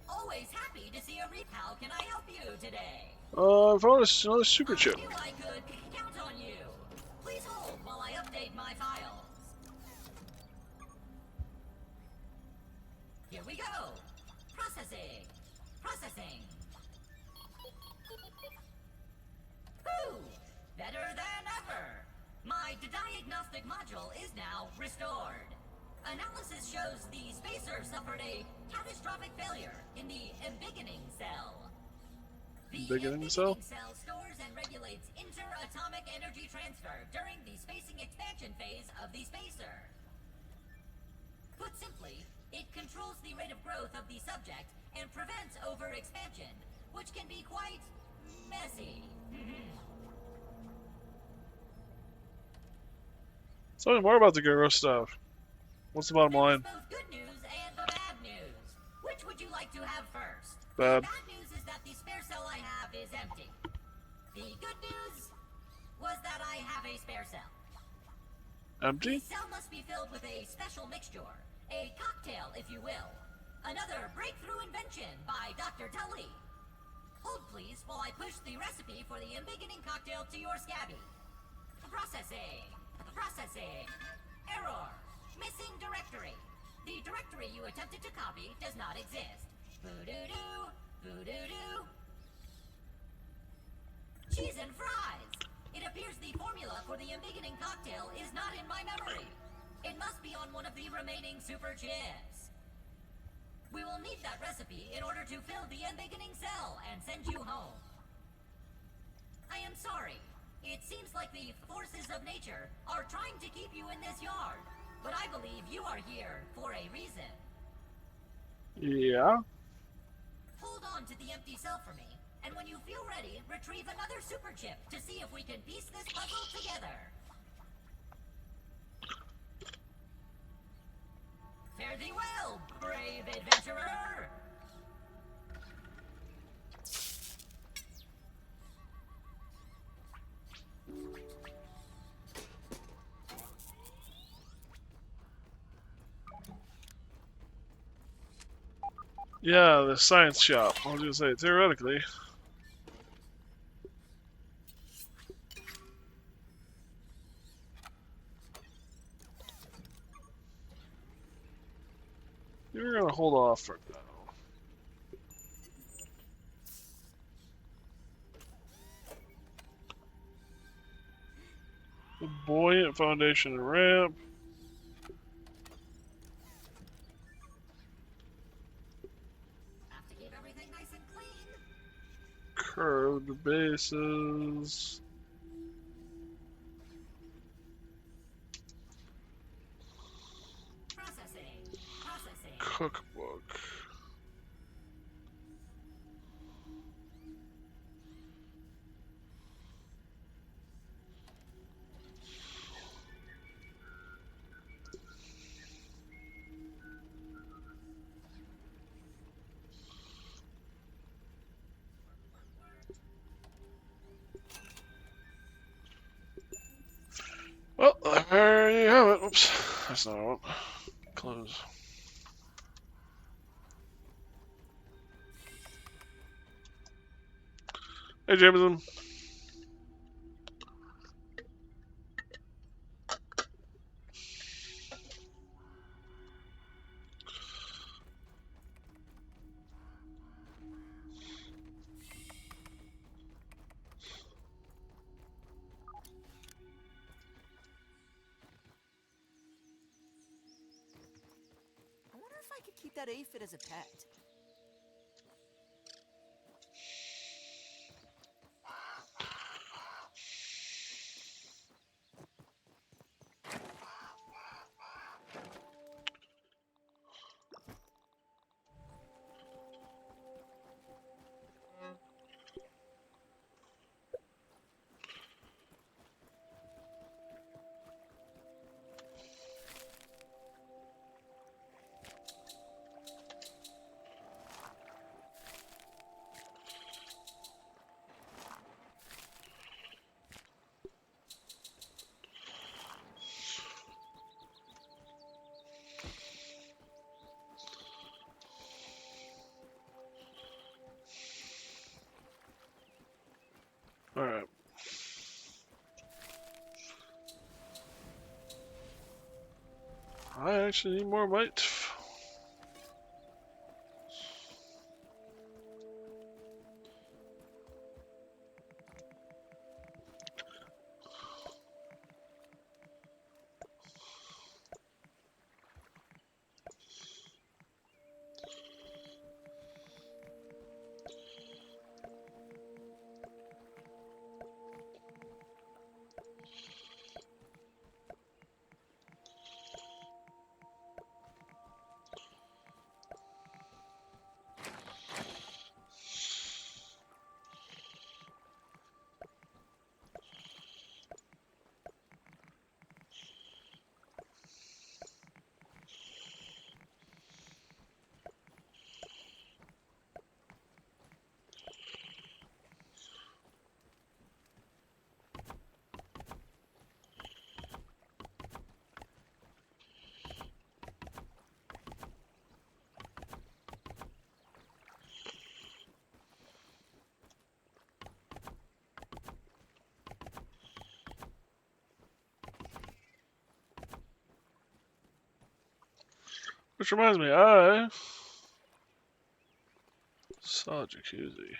Always happy to see a reap. How can I help you today? I found another super I chip. knew I could count on you. Please hold while I update my files. Here we go. Processing. Processing. Whew! Better than ever. My diagnostic module is now restored. Analysis shows the spacer suffered a catastrophic failure in the embiggening cell. The Embiggening embiggening cell? cell stores and regulates interatomic energy transfer during the spacing expansion phase of the spacer. Put simply, it controls the rate of growth of the subject and prevents overexpansion, which can be quite messy. Tell me more about the Garo stuff. What's the bottom There is line? both good news and the bad news. Which would you like to have first? Bad. The bad news is that the spare cell I have is empty. The good news was that I have a spare cell. Empty? The cell must be filled with a special mixture, a cocktail, if you will. Another breakthrough invention by Dr. Tully. Hold please while I push the recipe for the embiggening cocktail to your scabby. Processing. Processing. Error. Missing directory. The directory you attempted to copy does not exist. Boo-doo-doo. Boo-doo-doo. Cheese and fries. It appears the formula for the embiggening cocktail is not in my memory. It must be on one of the remaining super chips. We will need that recipe in order to fill the embiggening cell and send you home. I am sorry. It seems like the forces of nature are trying to keep you in this yard, but I believe you are here for a reason. Yeah. Hold on to the empty cell for me, And when you feel ready, retrieve another super chip to see if we can piece this puzzle together. Fare thee well, brave adventurer! Yeah, the science shop. I was gonna say, theoretically. You're gonna hold off for now. The buoyant foundation and ramp. Have to keep everything nice and clean. Curved bases. Processing. Cookbook. Well, there you have it. Oops, that's not what. Close. Hey, Jameson. I wonder if I could keep that aphid as a pet. Alright. I actually need more might. Which reminds me, I saw a jacuzzi.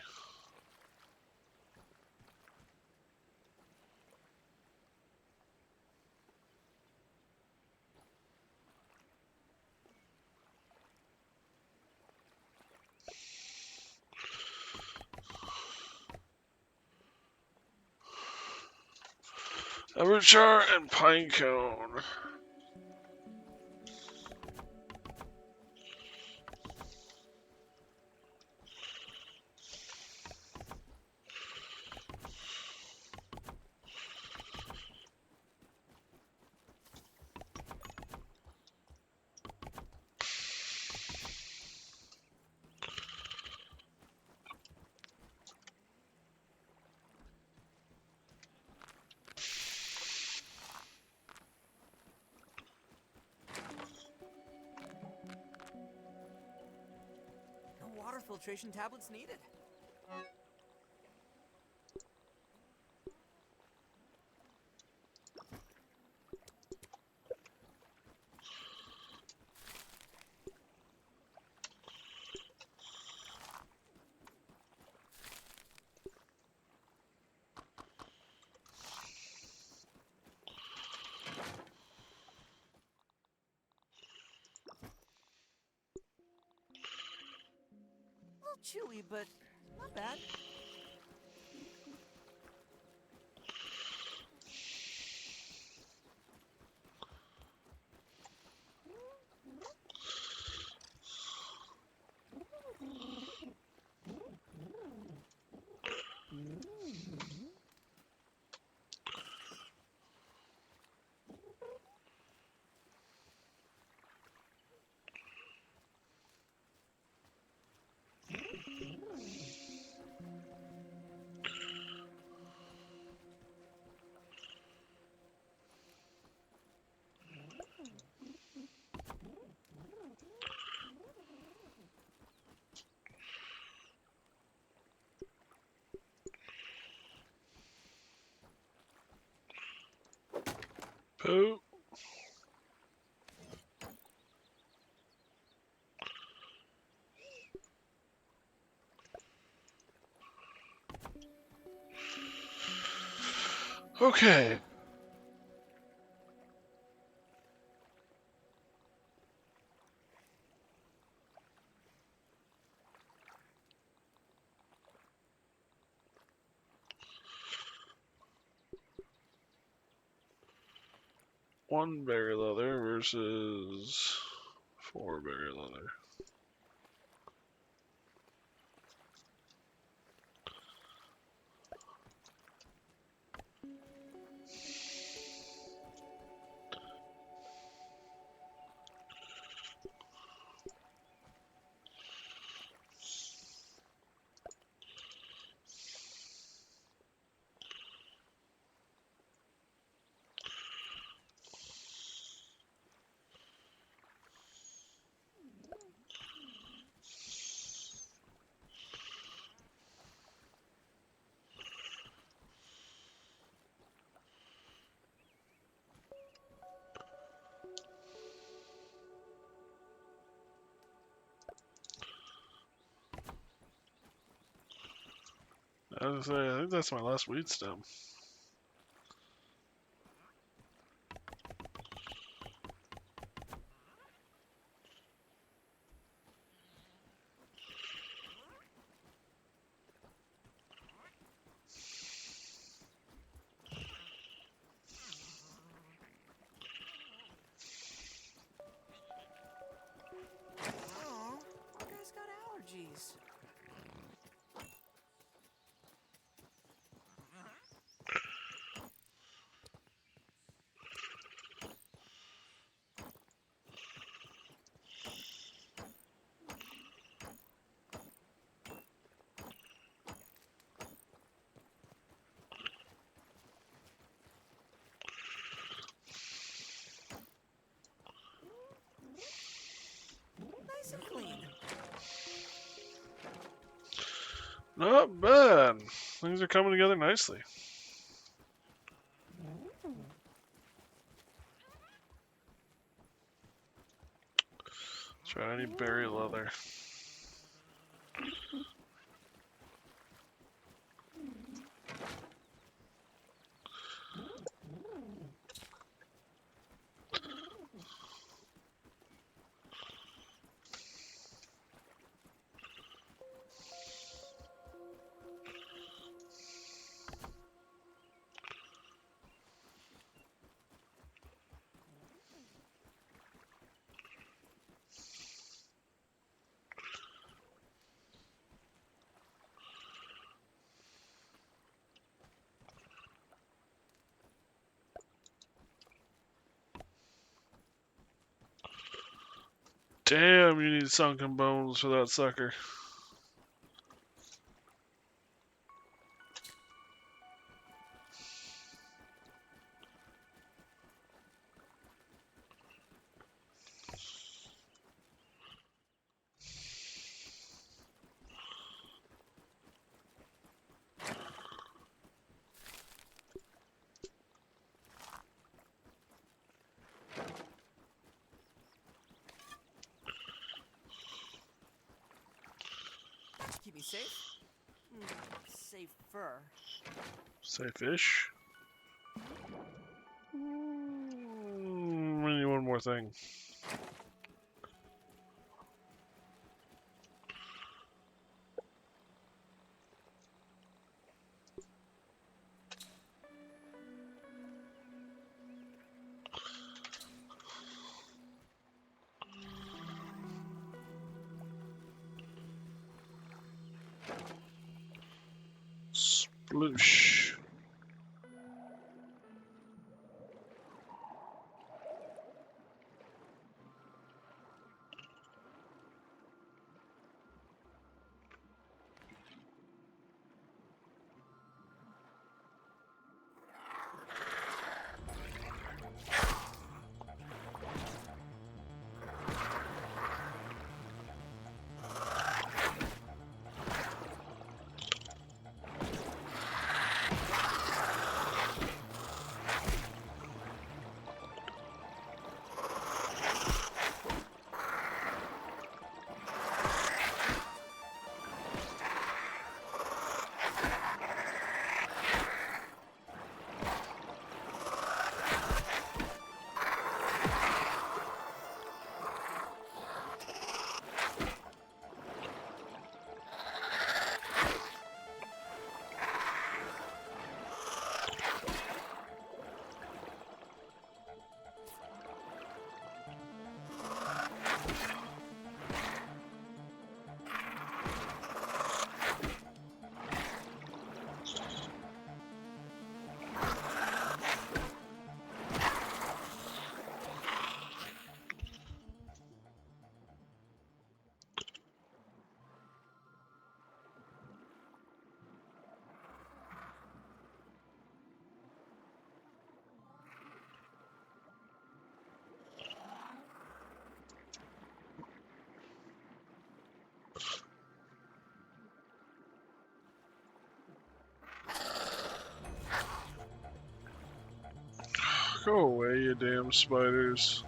A root char and pine cone. filtration tablets needed. A little chewy, but not bad. Pooh. Okay. One berry leather versus 4 berry leather. I think that's my last weed stem. Oh, you guys got allergies. Nice and clean. Not bad. Things are coming together nicely. Try any berry leather. Damn, you need sunken bones for that sucker. be safe? Safer. Safe-ish. We need one more thing. Sploosh. Go away, you damn spiders.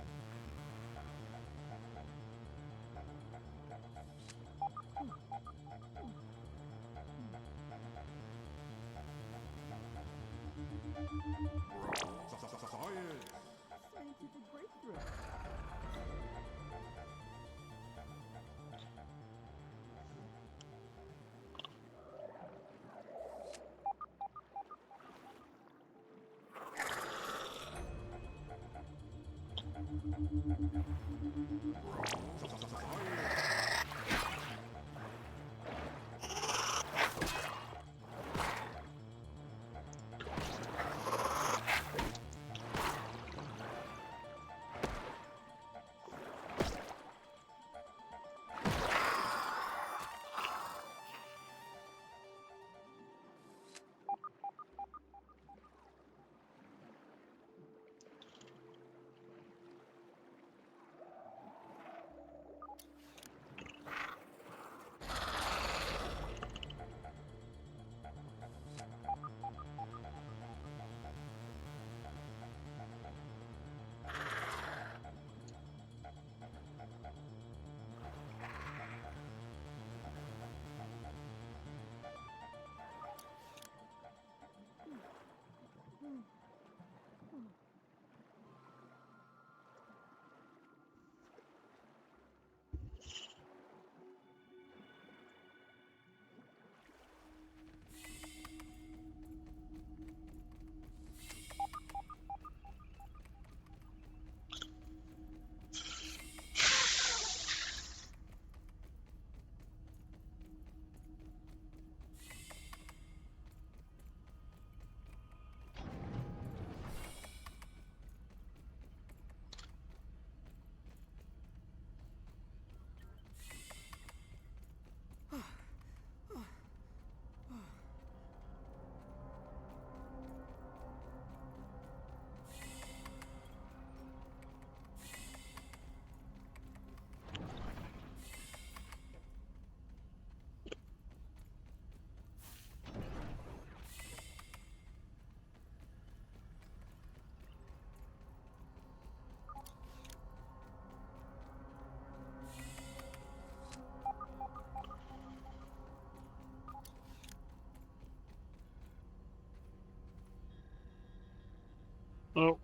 Oh,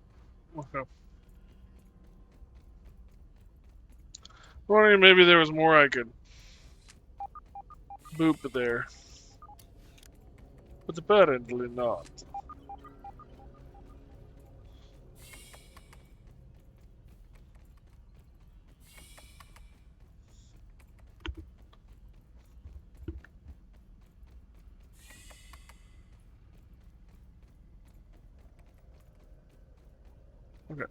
okay. Wondering maybe there was more I could boop there. But apparently not. Okay.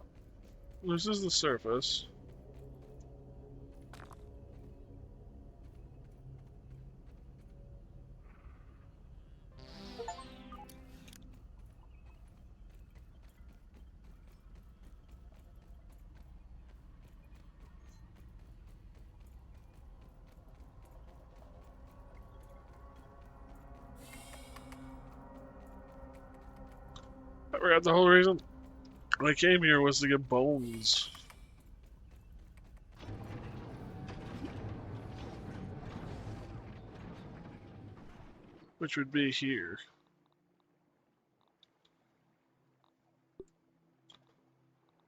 This is the surface. I forgot the whole reason I came here was to get bones. Which would be here.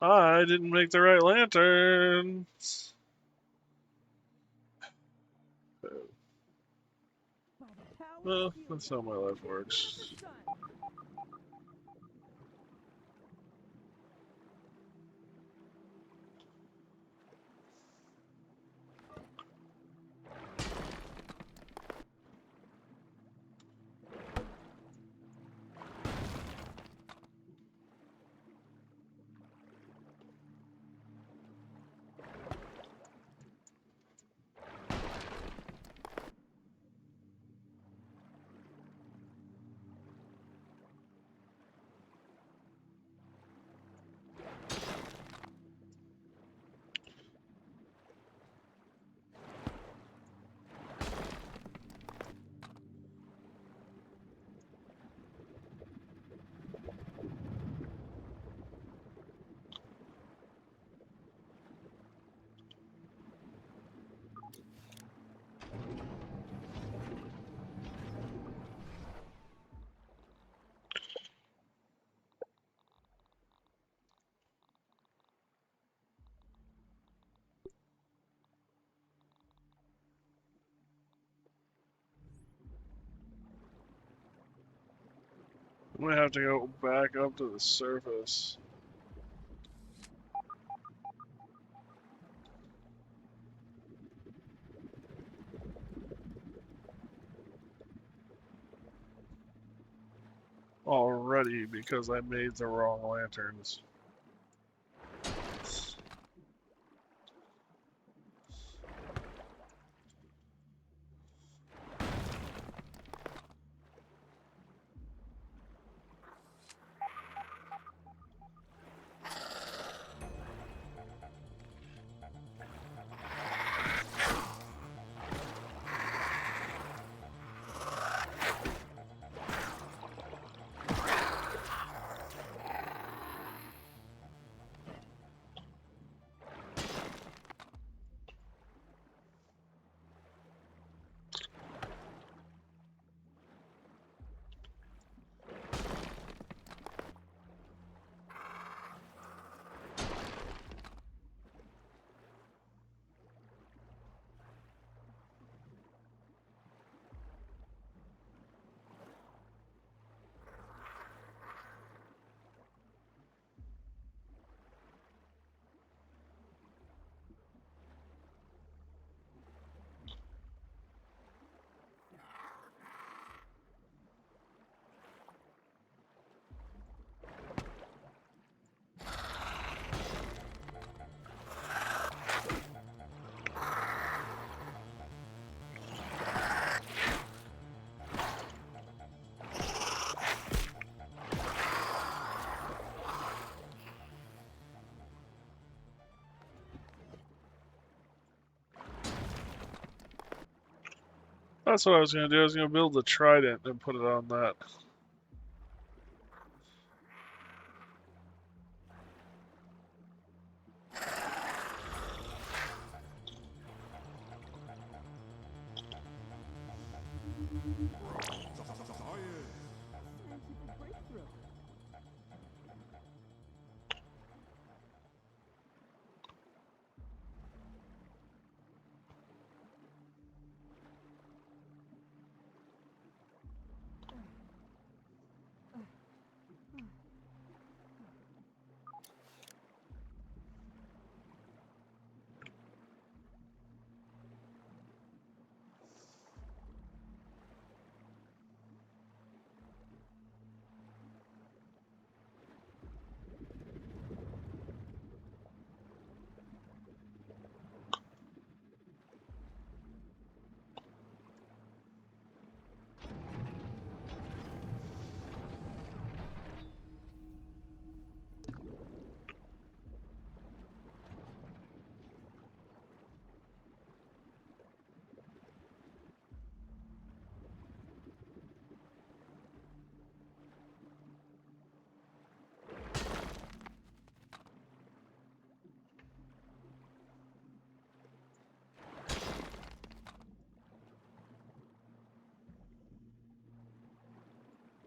I didn't make the right lantern. Well, that's how my life works. I'm gonna have to go back up to the surface. Already because I made the wrong lanterns. That's what I was gonna do. I was gonna build the trident and put it on that.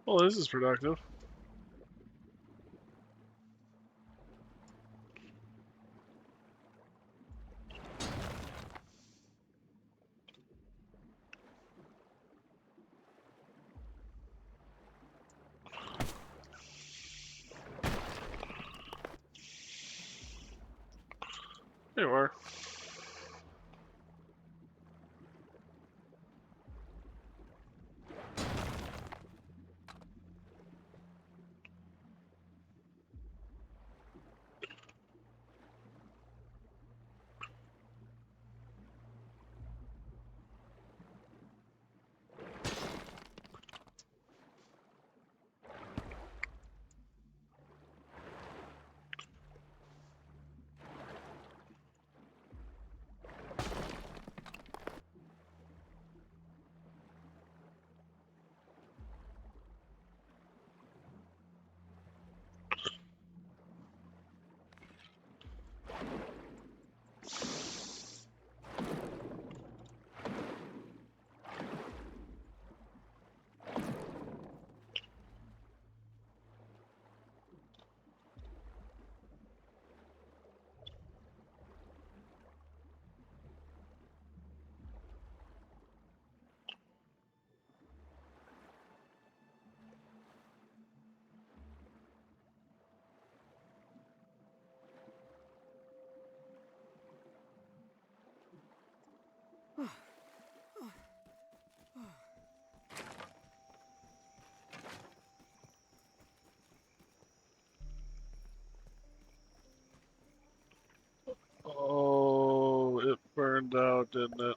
Well, this is productive. There you are. Oh, it burned out, didn't it?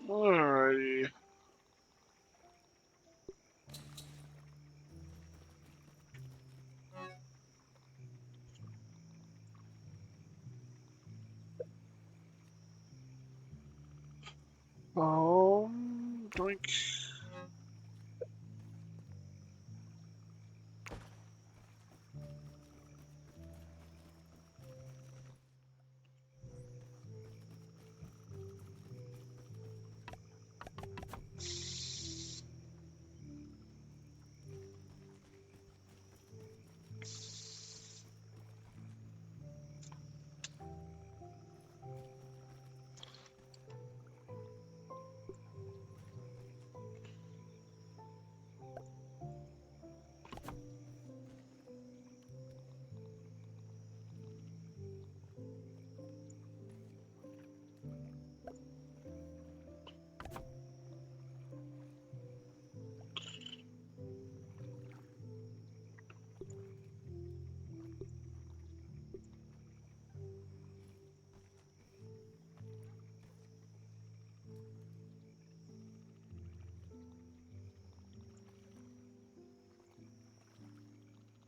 Alrighty. Doink.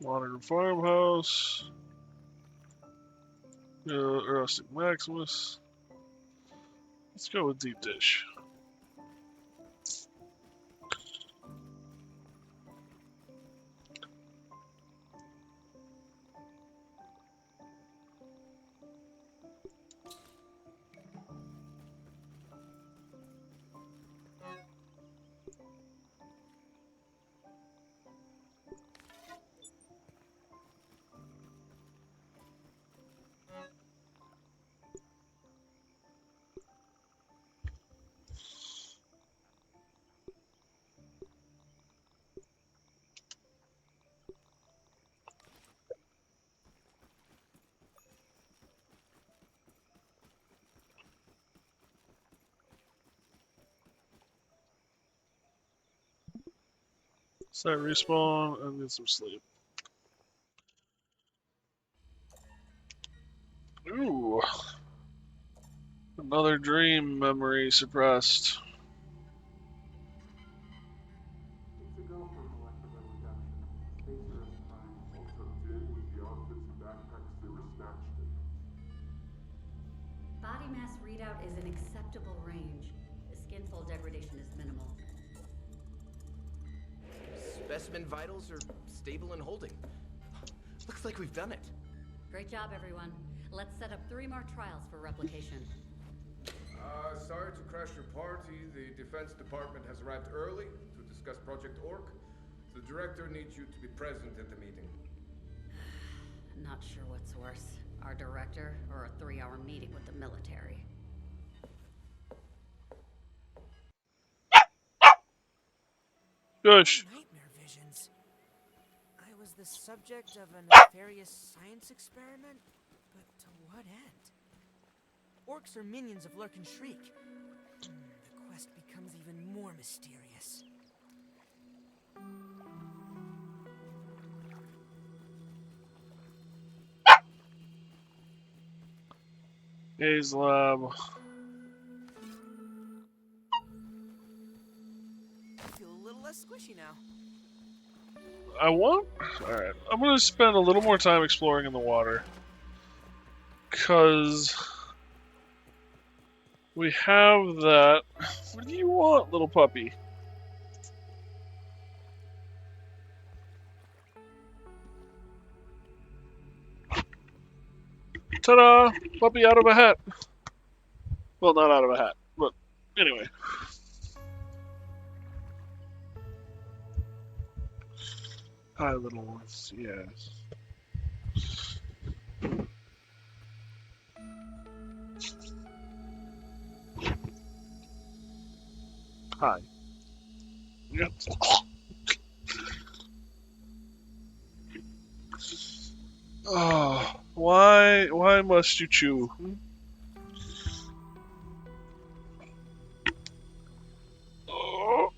Modern farmhouse. Rustic Maximus. Let's go with deep dish. Set respawn and get some sleep. Ooh. Another dream memory suppressed. It's a go for molecular reduction. Spacer is prime. readout is in acceptable range. The skin fold degradation is minimal. Specimen vitals are stable and holding. Looks like we've done it. Great job, everyone. Let's set up 3 more trials for replication. Sorry to crash your party. The Defense Department has arrived early to discuss Project Orc. The director needs you to be present at the meeting. Not sure what's worse, our director or a 3-hour meeting with the military. Gosh. Nightmare visions. I was the subject of a nefarious science experiment, but to what end? Orcs are minions of Lurk and Shriek. The quest becomes even more mysterious. A's lab. I feel a little less squishy now. I want... Alright, I'm gonna spend a little more time exploring in the water. Because... we have that... What do you want, little puppy? Ta-da! Puppy out of a hat. Well, not out of a hat, but anyway. Hi, little ones. Yes. Hi. Yep. Oh, why must you chew? Oh.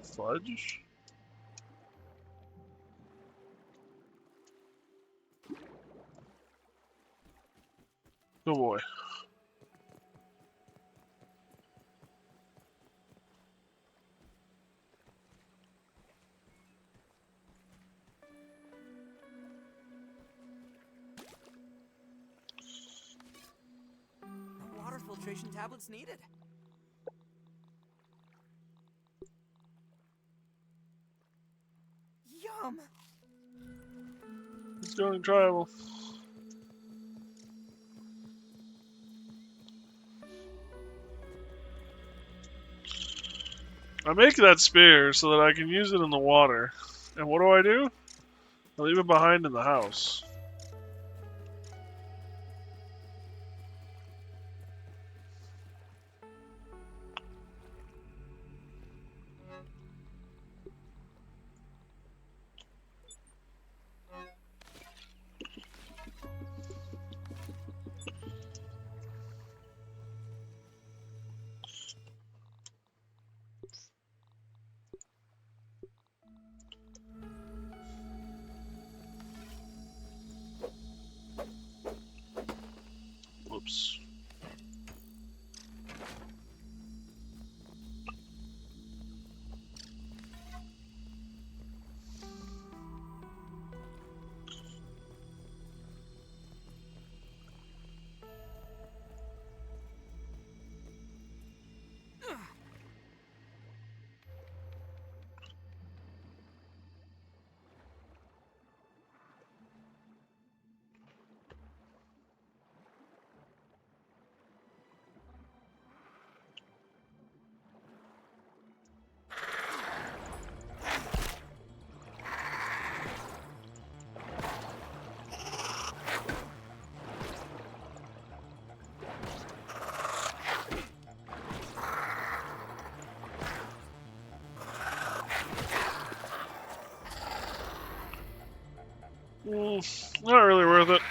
Fudge? Oh boy. No water filtration tablets needed. Yum! He's going tribal. I make that spear so that I can use it in the water. And what do? I leave it behind in the house. Whoops. Not really worth it.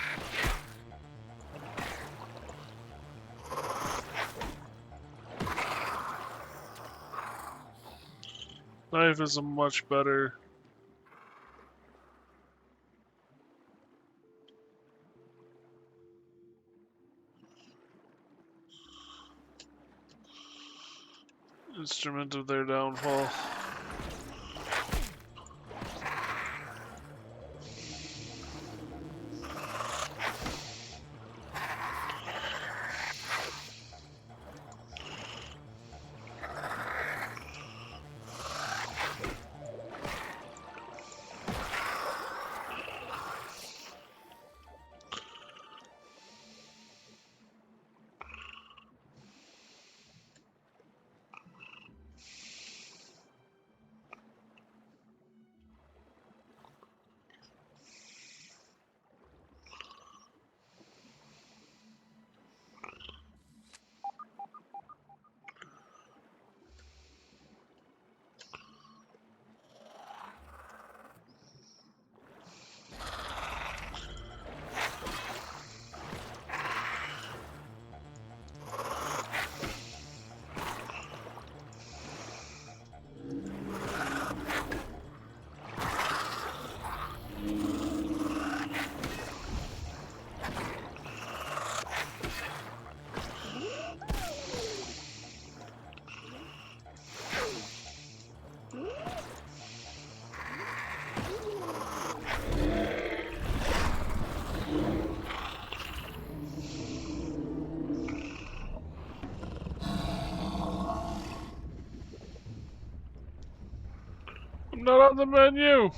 Knife is a much better. Instrument of their downfall. I'm not on the menu.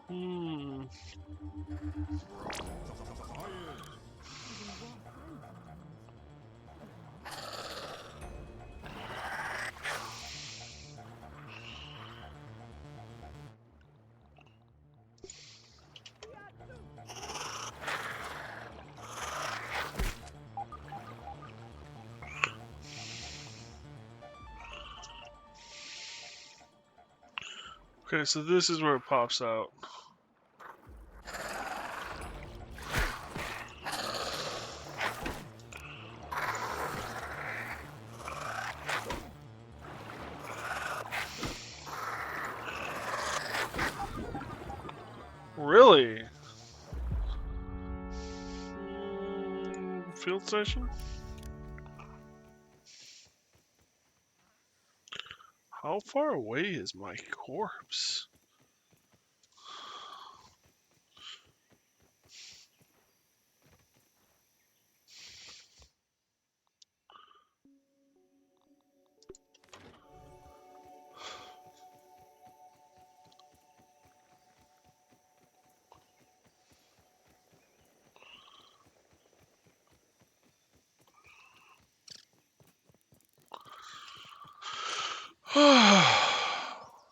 Hmm. Okay, so this is where it pops out. Really? Field station? How far away is my corpse?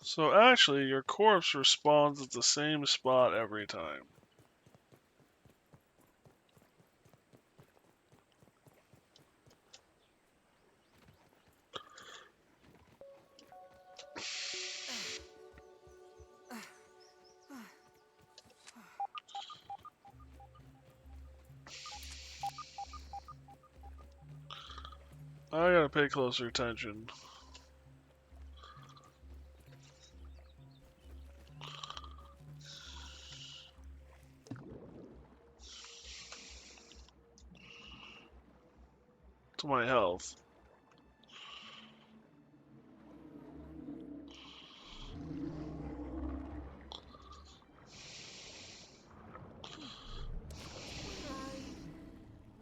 So actually, your corpse respawns at the same spot every time. I gotta pay closer attention. To my health.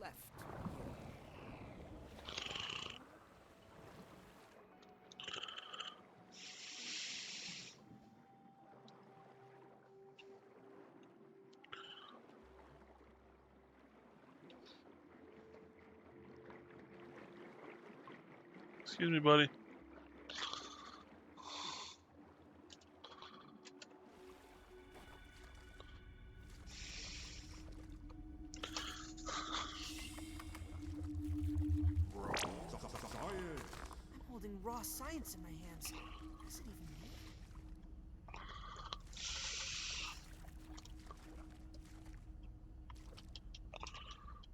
Left. Excuse me, buddy. I'm holding raw science in my hands. What does it even mean?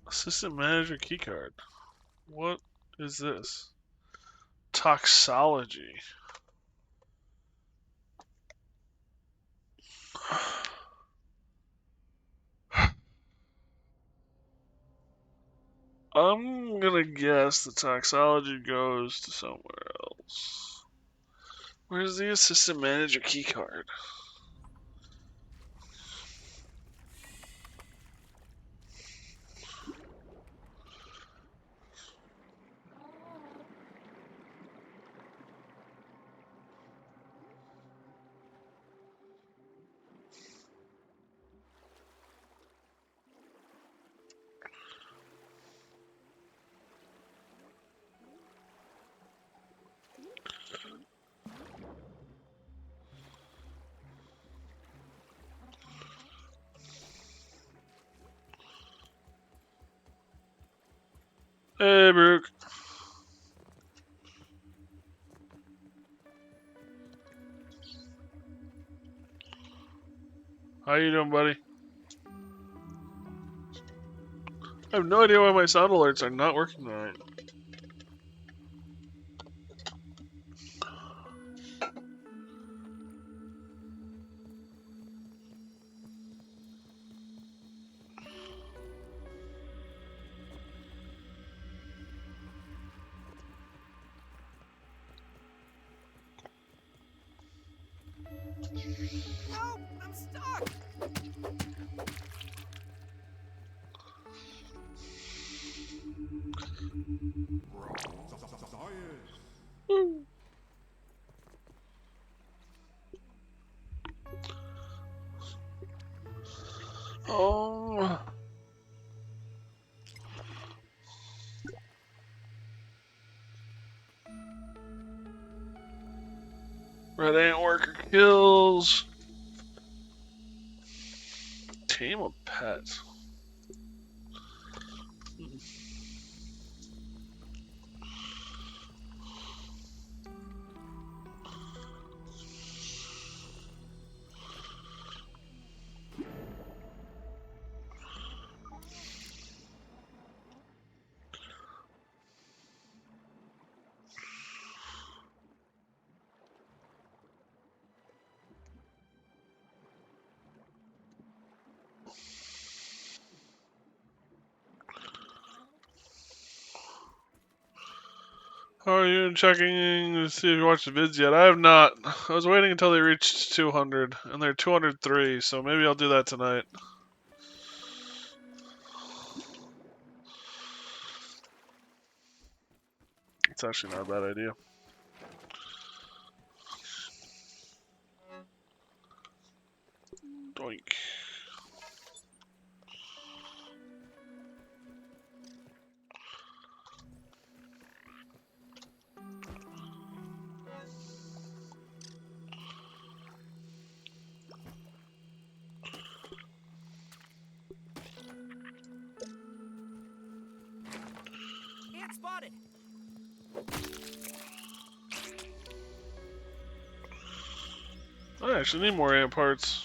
Assistant manager keycard. What is this? Toxology. I'm gonna guess the toxology goes to somewhere else. Where's the assistant manager keycard? Hey, Brooke. How you doing, buddy? I have no idea why my sound alerts are not working tonight. Red ant worker kills. Tame a pet. How are you checking to see if you watched the vids yet? I have not. I was waiting until they reached 200, and they're 203, so maybe I'll do that tonight. It's actually not a bad idea. Doink. Ant spotted. I actually need more ant parts.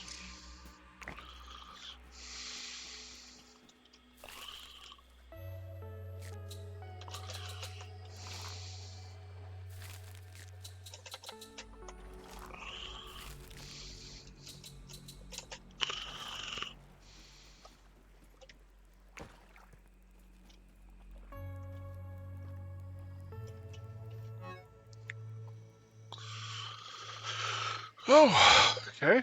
Oh, okay.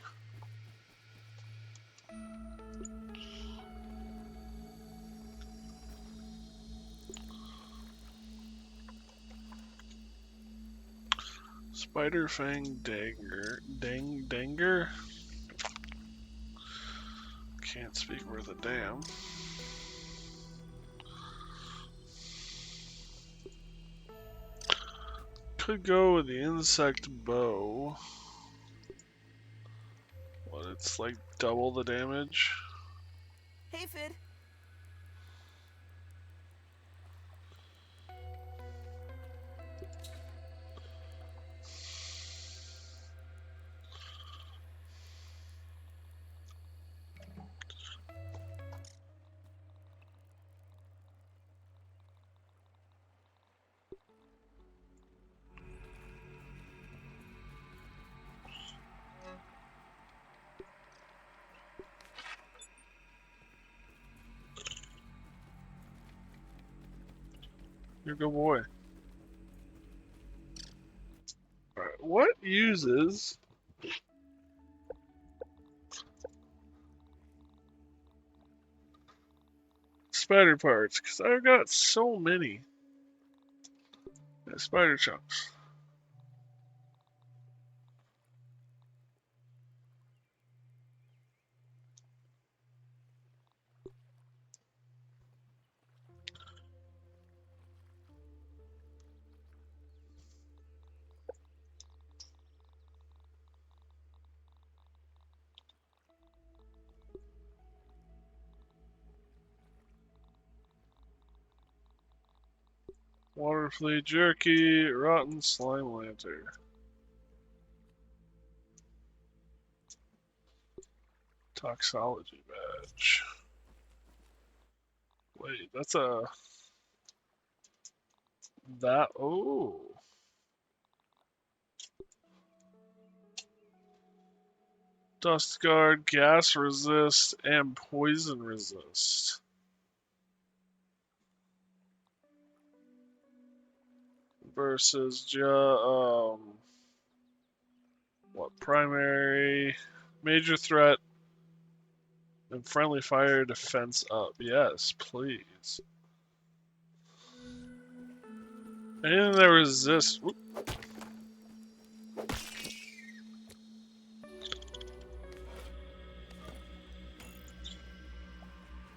Spider Fang Dagger. Danger? Can't speak worth a damn. Could go with the insect bow. What, it's like double the damage? Hey, Fid. You're a good boy. Alright, what uses spider parts? Because I've got so many. Yeah, spider chunks. Water flea jerky, rotten slime lantern. Toxology badge. Wait, that's a... That... Oh. Dust guard, gas resist, and poison resist. Versus what, primary, major threat, and friendly fire defense up. Yes, please. Anything that resists. Whoop.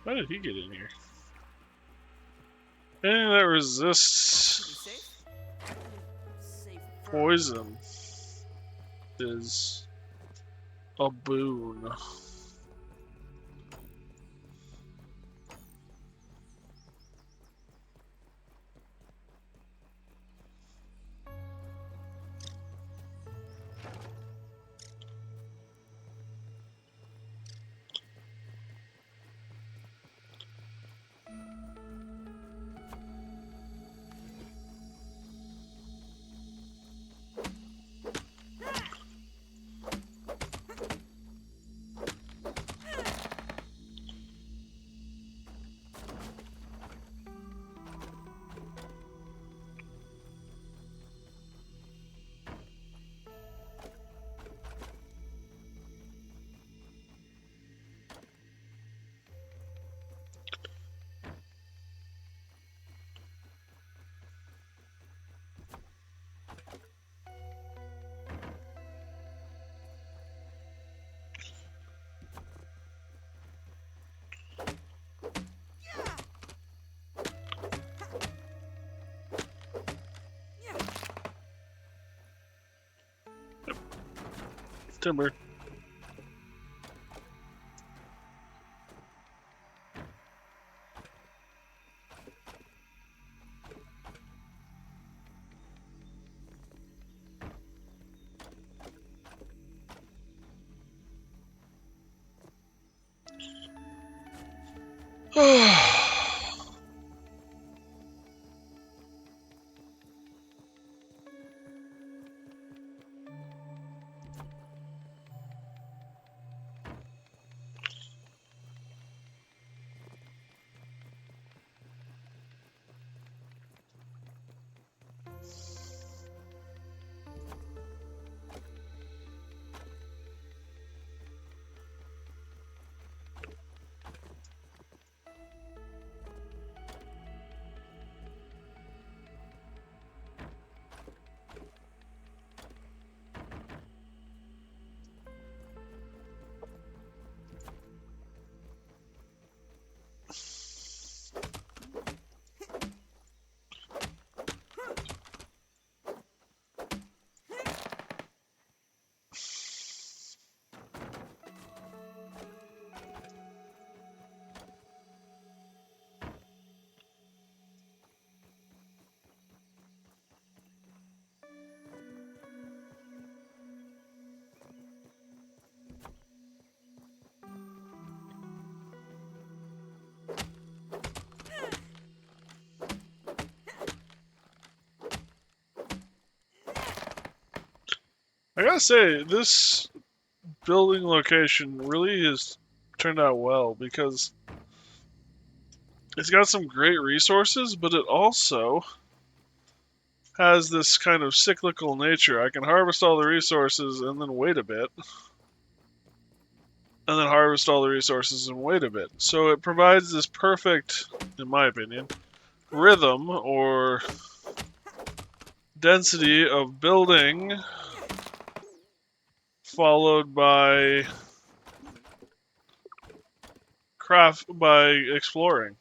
How did he get in here? Anything that Pretty resists safe. Safe. poison. is a boon. Timber. I gotta say, this building location really has turned out well because it's got some great resources, but it also has this kind of cyclical nature. I can harvest all the resources and then wait a bit, and then harvest all the resources and wait a bit. So it provides this perfect, in my opinion, rhythm or density of building followed by craft by exploring.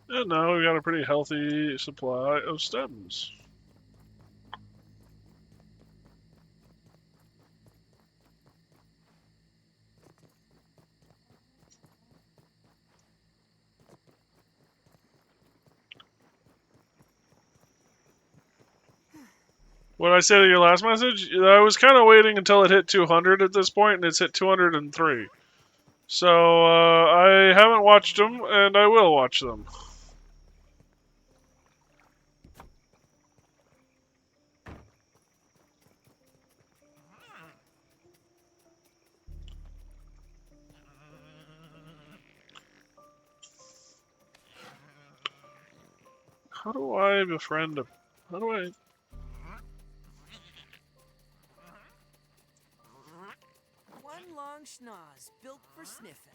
And now we've got a pretty healthy supply of stems. What I say to your last message, I was kind of waiting until it hit 200 at this point, and it's hit 203. So I haven't watched them, and I will watch them. How do I befriend a... How do I... One long schnoz built for sniffing.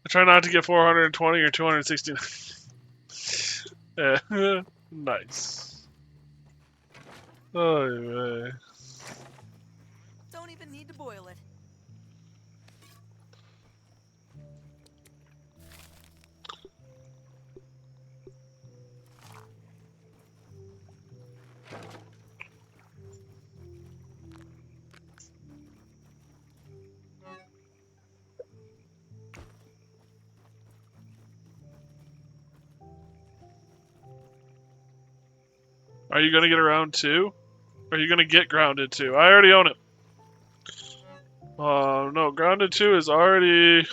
I try not to get 420 or 269. Yeah. Nice. Oh, man. Don't even need to boil it. Are you going to get around too? Are you going to get grounded too? I already own it. No, grounded 2 has already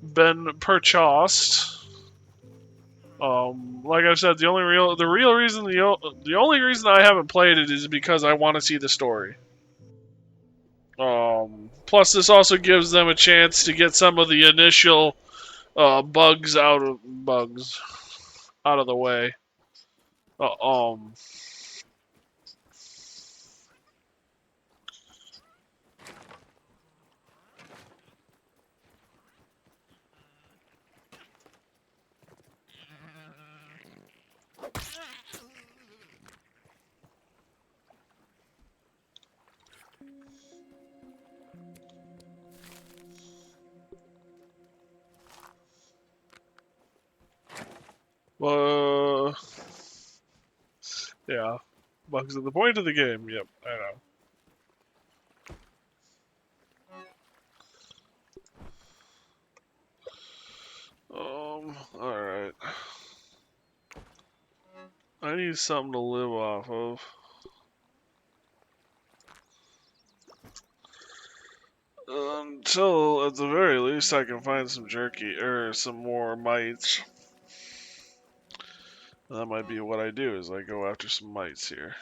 been purchased. Like I said, the only reason I haven't played it is because I want to see the story. Plus, this also gives them a chance to get some of the initial bugs out of the way. Uh, um, uh, yeah, bugs are the point of the game. Yep, I know. All right. I need something to live off of. Until, at the very least, I can find some jerky, or some more mites. That might be what I do, is I go after some mites here.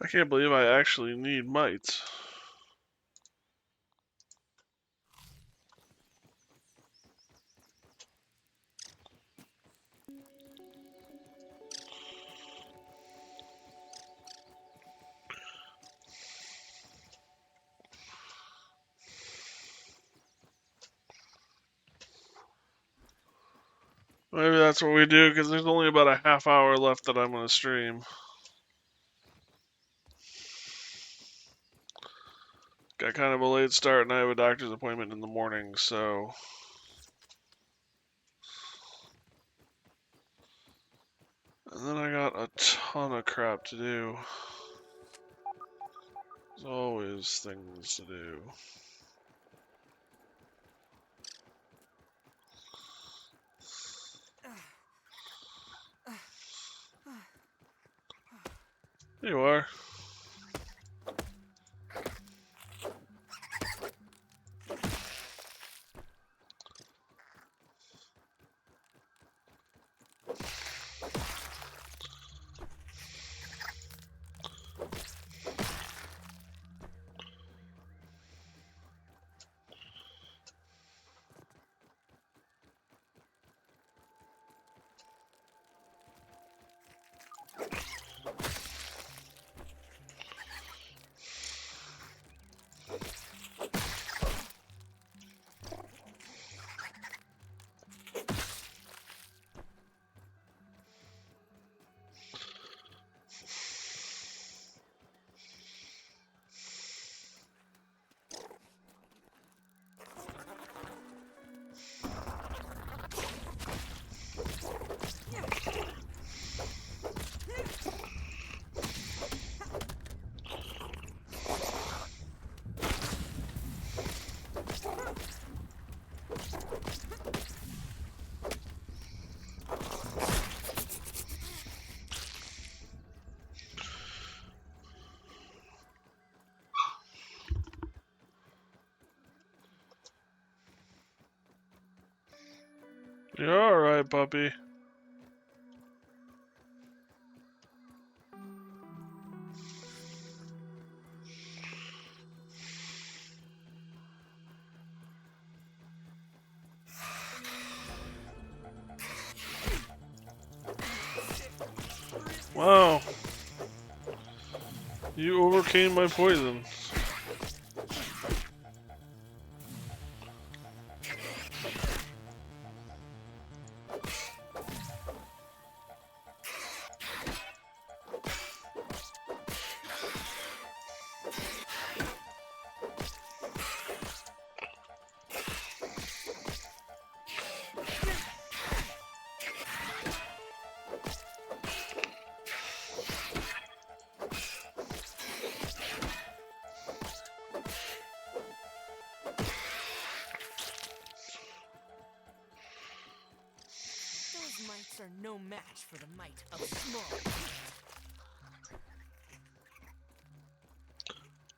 I can't believe I actually need mites. Maybe that's what we do, because there's only about a half hour left that I'm going to stream. Got kind of a late start, and I have a doctor's appointment in the morning, so... And then I got a ton of crap to do. There's always things to do. There you are. You're alright, puppy. Wow. You overcame my poison. Those mites are no match for the might of small.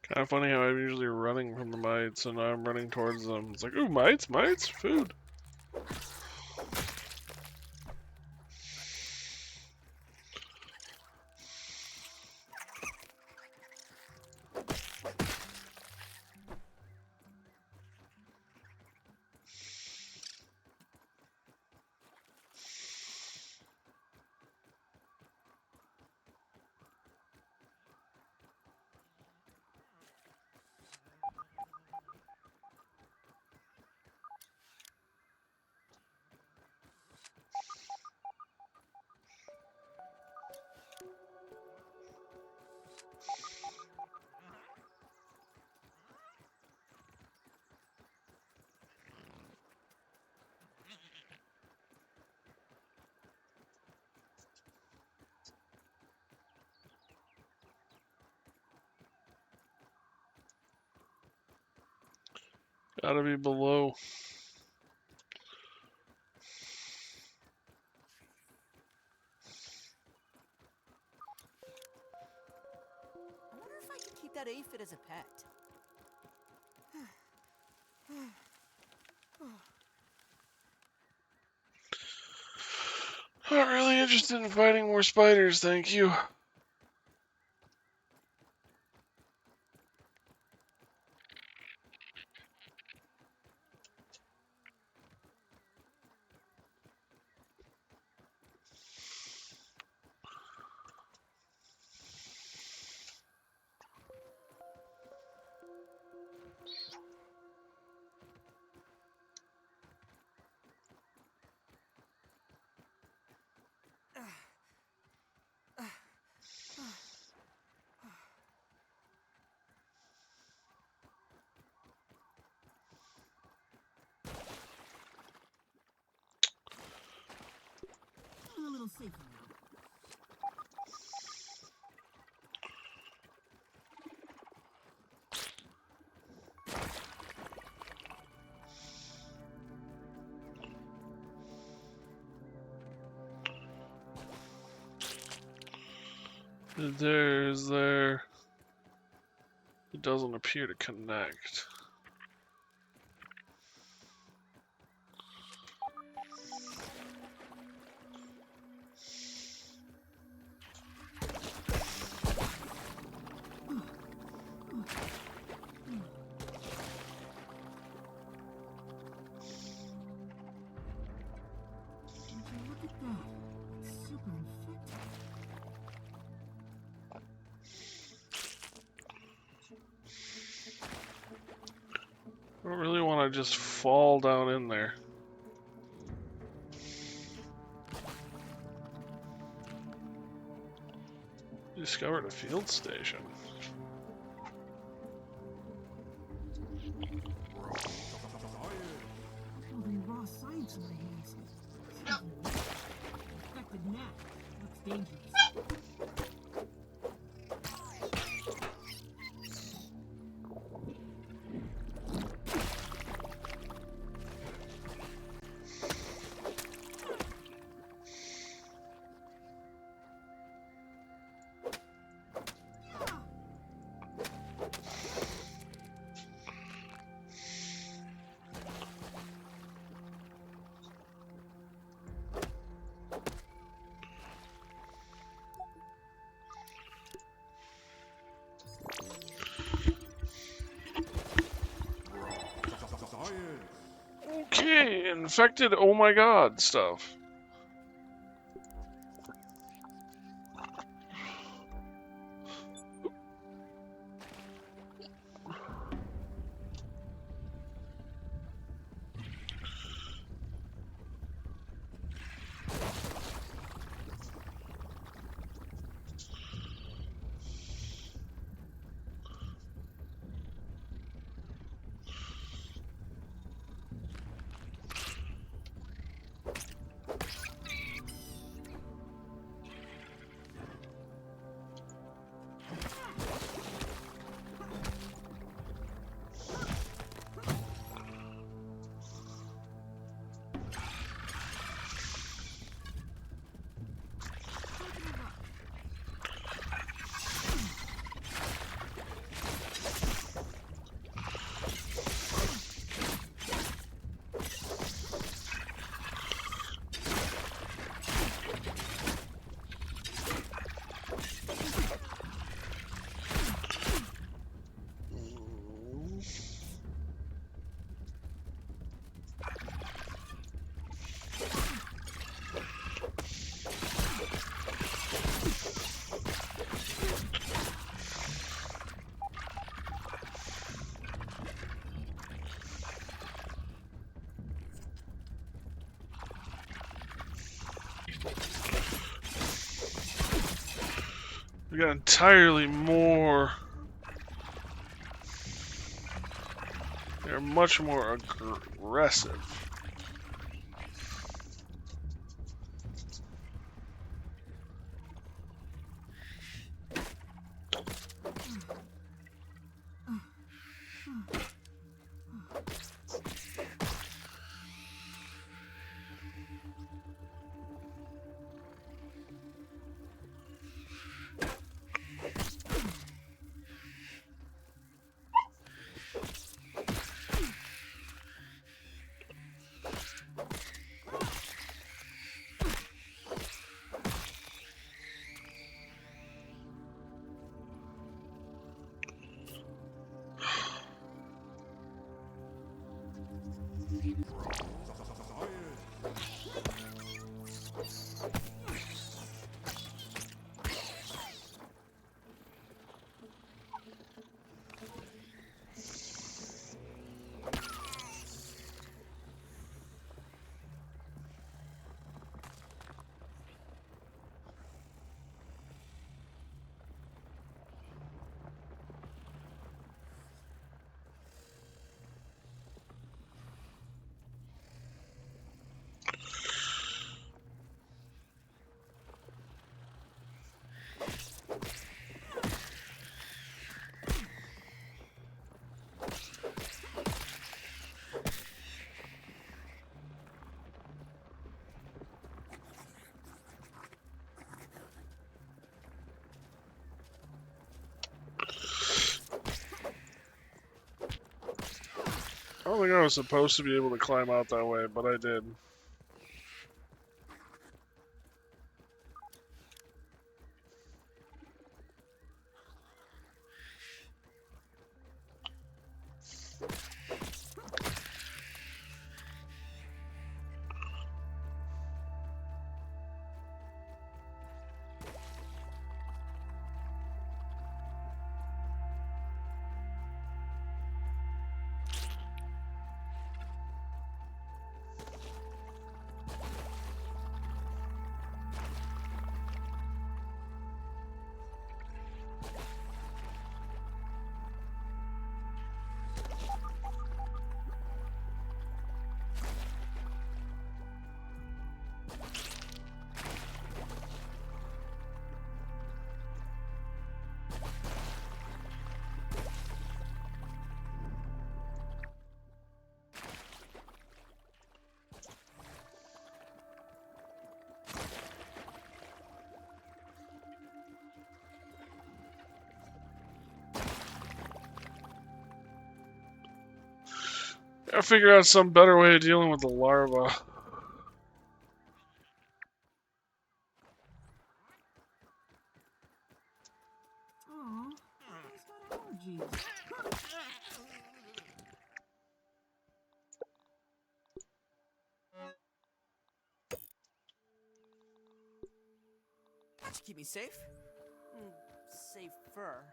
Kind of funny how I'm usually running from the mites, and now I'm running towards them. It's like, ooh, mites, mites, food. Gotta be below. I wonder if I could keep that aphid as a pet. Not really interested in fighting more spiders, thank you. A little safer now. There's there. It doesn't appear to connect. Look at that. It's super infected. I don't really want to just fall down in there. Discovered a field station. Holding raw science in my hands. Infected gnat. Looks dangerous. infected, oh my god stuff. We got entirely more. They're much more aggressive. I don't think I was supposed to be able to climb out that way, but I did. Gotta figure out some better way of dealing with the larva. Aw, he's got allergies. keep me safe? Safer.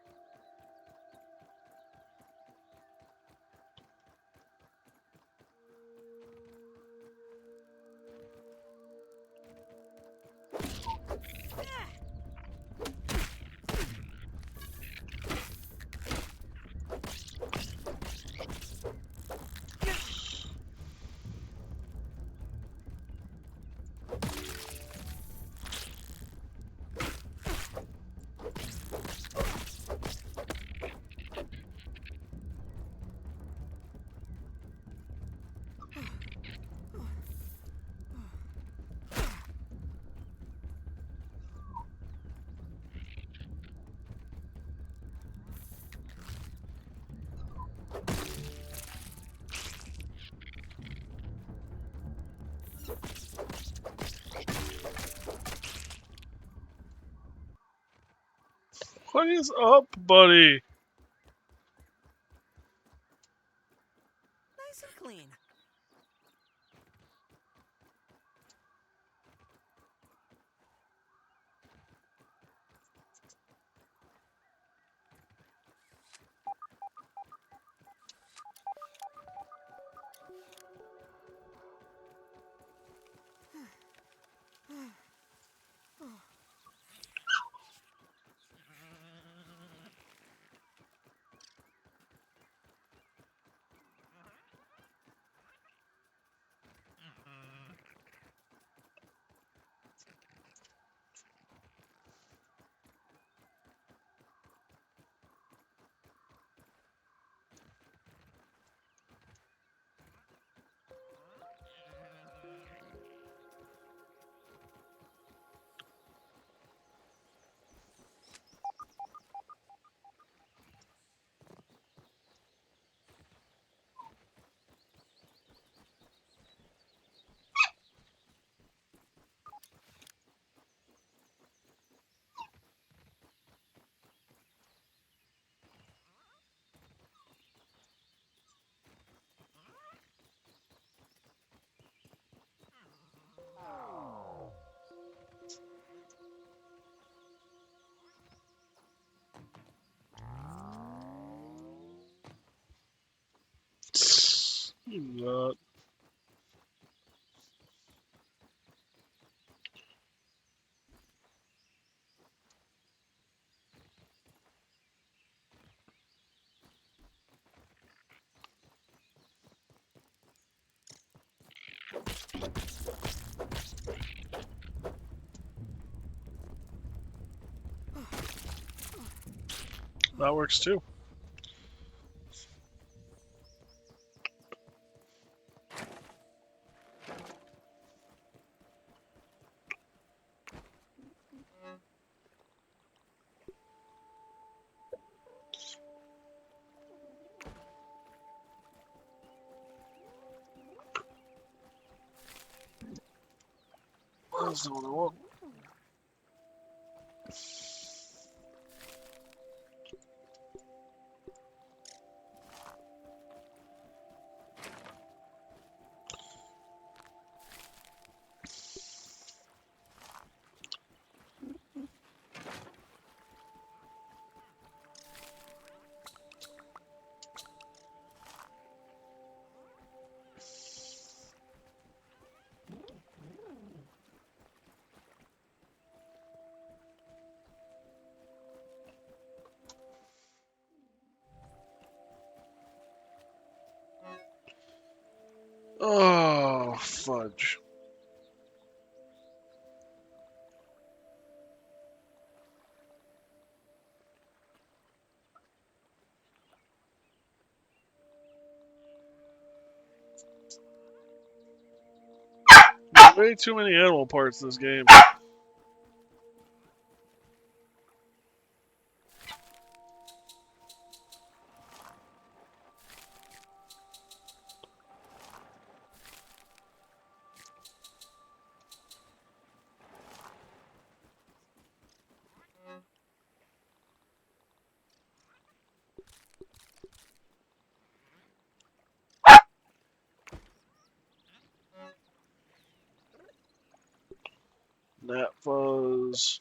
What is up, buddy? Nice and clean. That. That works too. That's the one I want. Oh, fudge. There's way too many animal parts in this game. Gnat fuzz.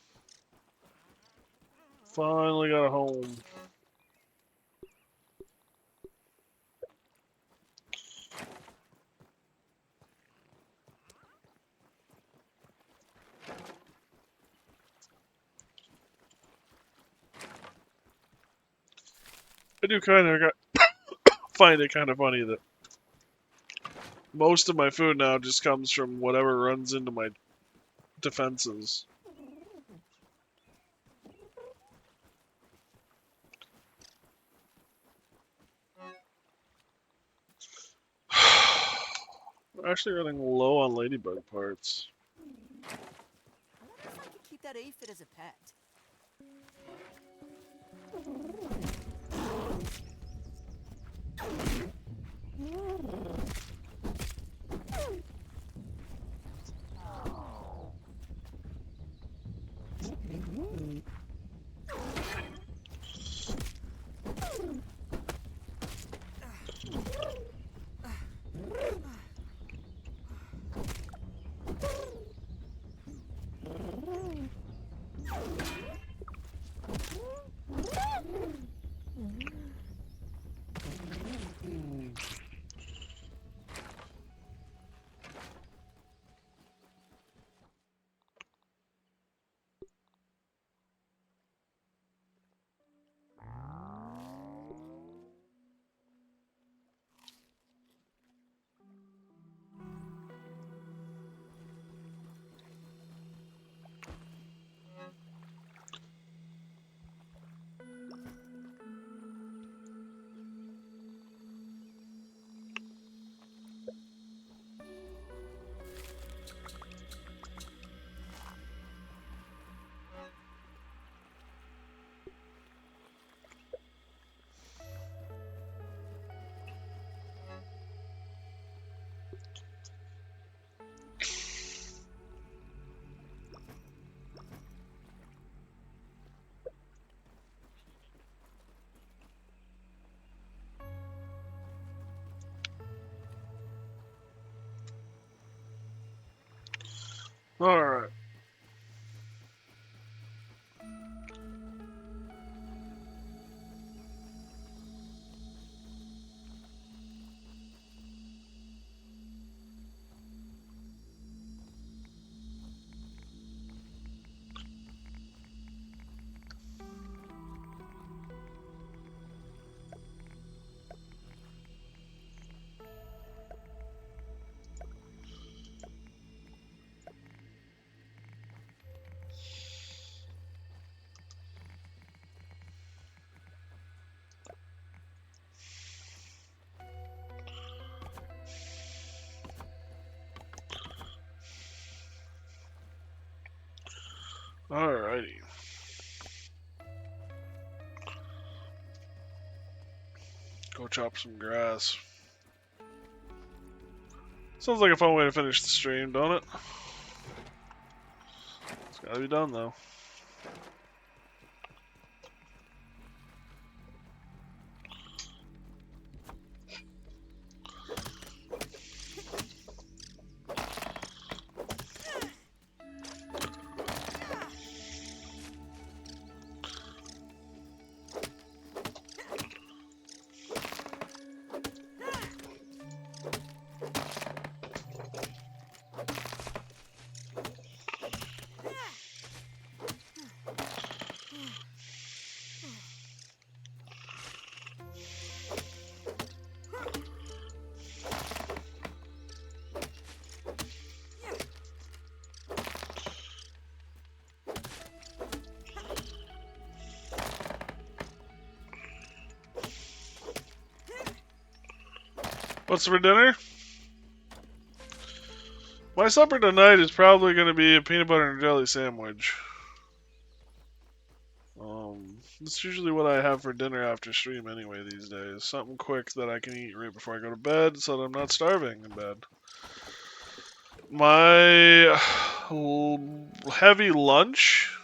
Finally got a home. I do kind of find it kind of funny that most of my food now just comes from whatever runs into my defenses. We're actually running low on ladybug parts. I wonder if I could keep that aphid as a pet. Alright. Alrighty. Go chop some grass. Sounds like a fun way to finish the stream, don't it? It's gotta be done, though. What's for dinner? My supper tonight is probably going to be a peanut butter and jelly sandwich. That's usually what I have for dinner after stream anyway these days. Something quick that I can eat right before I go to bed so that I'm not starving in bed. My heavy lunch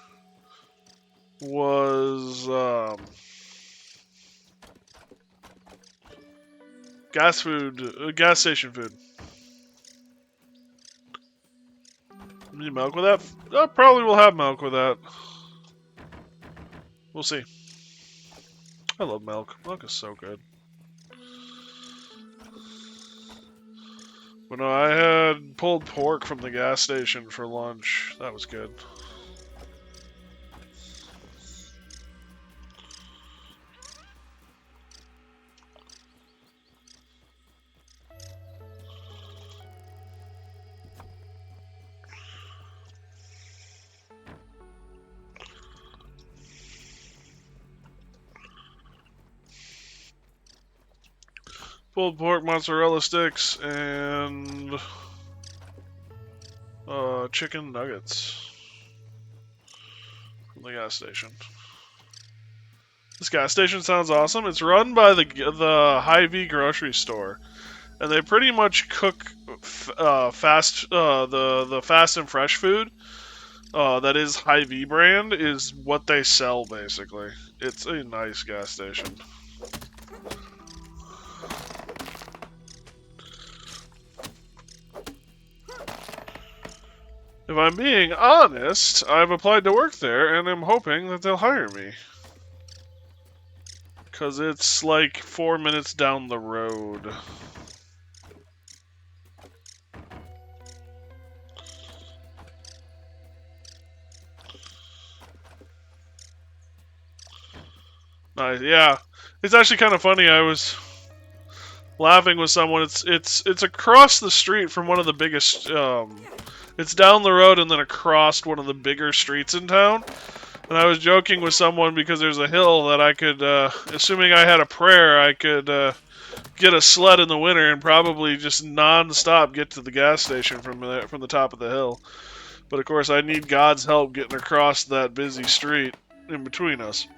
was gas station food. Need milk with that? I probably will have milk with that. We'll see. I love milk. Milk is so good. But no, I had pulled pork from the gas station for lunch. That was good. Pulled pork, mozzarella sticks, and chicken nuggets from the gas station. This gas station sounds awesome. It's run by the Hy-Vee grocery store, and they pretty much cook fast the fast and fresh food. That is Hy-Vee brand is what they sell basically. It's a nice gas station. If I'm being honest, I've applied to work there and I'm hoping that they'll hire me. Because it's like 4 minutes down the road. Nice, yeah. It's actually kind of funny. I was laughing with someone. It's across the street from one of the biggest. It's down the road and then across one of the bigger streets in town. And I was joking with someone because there's a hill that I could, assuming I had a prayer, I could get a sled in the winter and probably just non-stop get to the gas station from the top of the hill. But of course, I need God's help getting across that busy street in between us.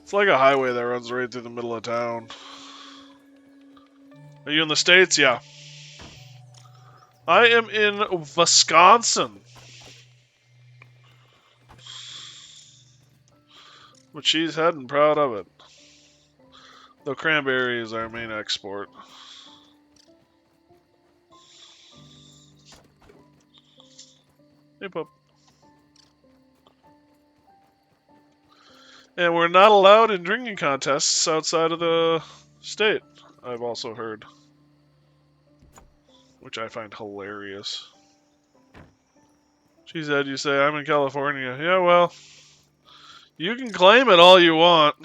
It's like a highway that runs right through the middle of town. Are you in the States? Yeah. I am in Wisconsin. With cheesehead and proud of it. Though cranberry is our main export. Hey, pup. And we're not allowed in drinking contests outside of the state, I've also heard. Which I find hilarious. She said, you say, I'm in California. Yeah, well, you can claim it all you want.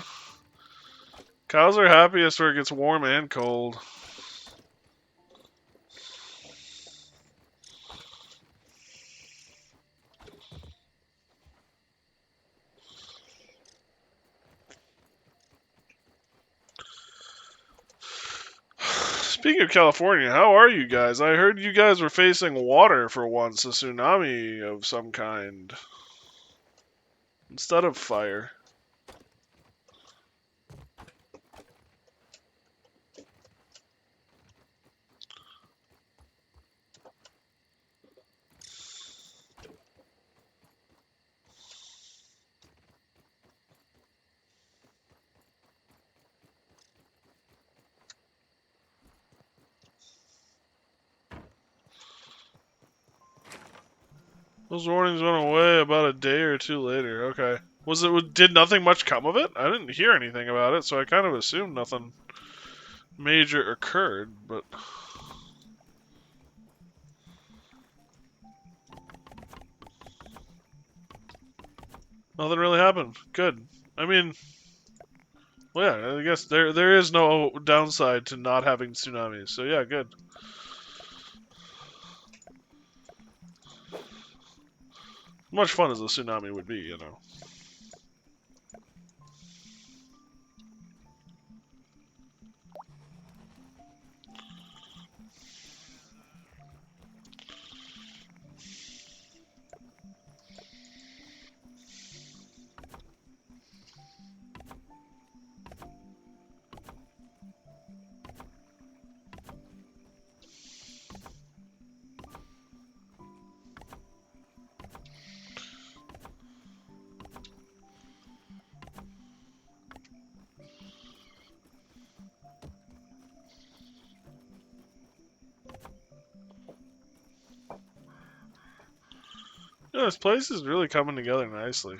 Cows are happiest where it gets warm and cold. Speaking of California, how are you guys? I heard you guys were facing water for once, a tsunami of some kind. Instead of fire. Those warnings went away about a day or two later. Okay. Did nothing much come of it? I didn't hear anything about it, so I kind of assumed nothing major occurred, but nothing really happened. Good. I mean, well, yeah, I guess there is no downside to not having tsunamis. So yeah, good. Much fun as a tsunami would be, you know. Yeah, this place is really coming together nicely.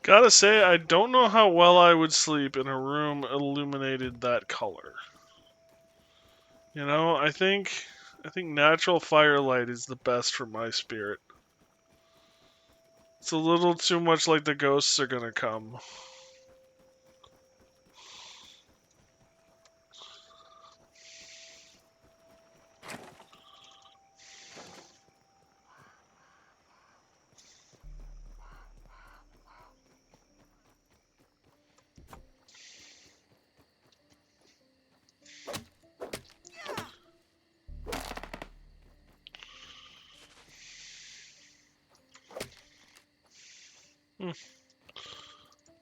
Gotta say, I don't know how well I would sleep in a room illuminated that color. You know, I think natural firelight is the best for my spirit. It's a little too much like the ghosts are gonna come.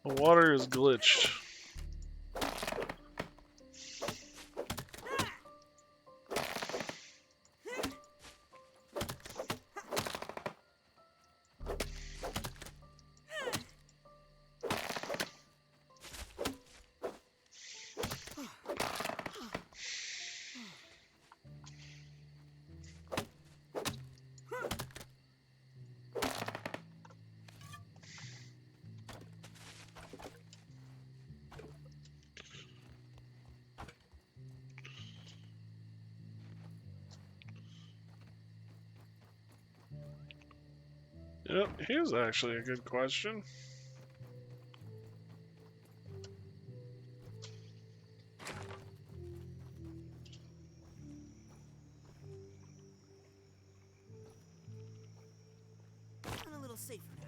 The water is glitched. Yep, here's actually a good question. Feeling a little safer now.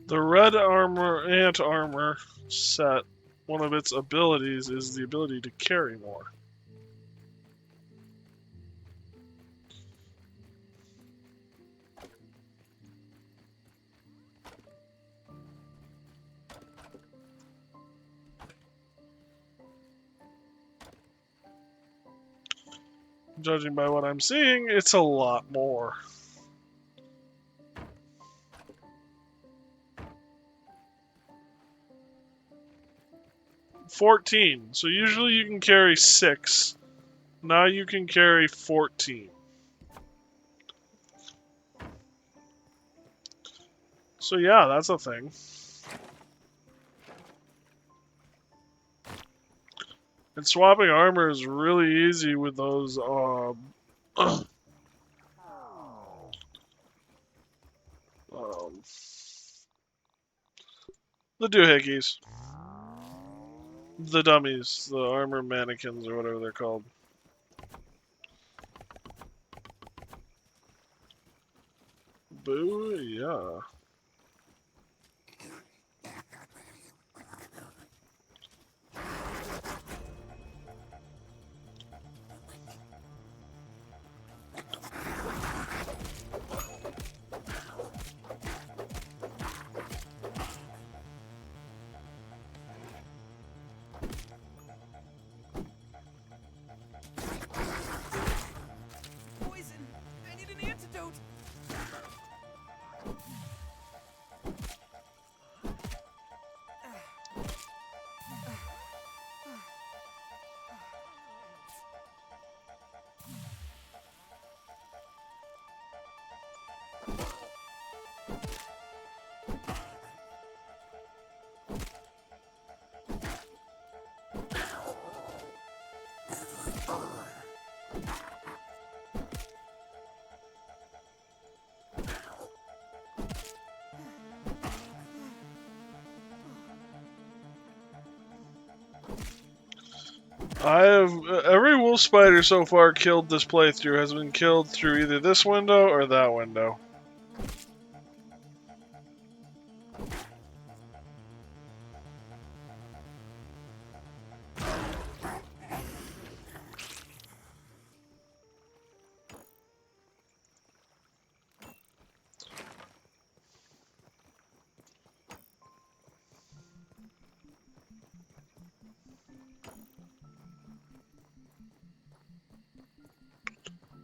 The red ant armor set, one of its abilities is the ability to carry more. Judging by what I'm seeing, it's a lot more. 14. So usually you can carry 6. Now you can carry 14. So yeah, that's a thing. And swapping armor is really easy with those the doohickeys. The dummies, the armor mannequins or whatever they're called. Boo, yeah. Poison! I need an antidote! I have every wolf spider so far killed this playthrough has been killed through either this window or that window.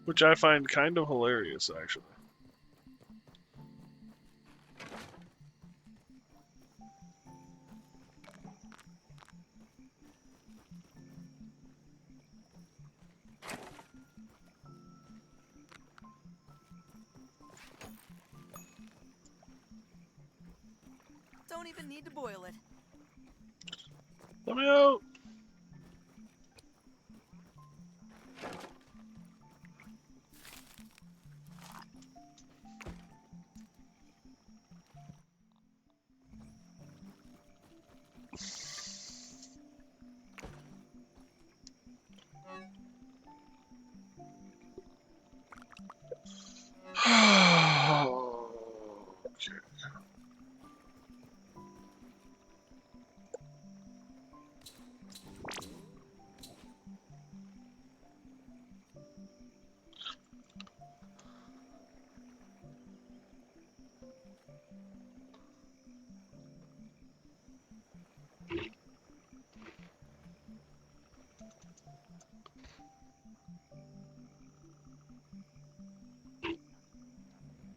Which I find kind of hilarious, actually. Don't even need to boil it. Let me out!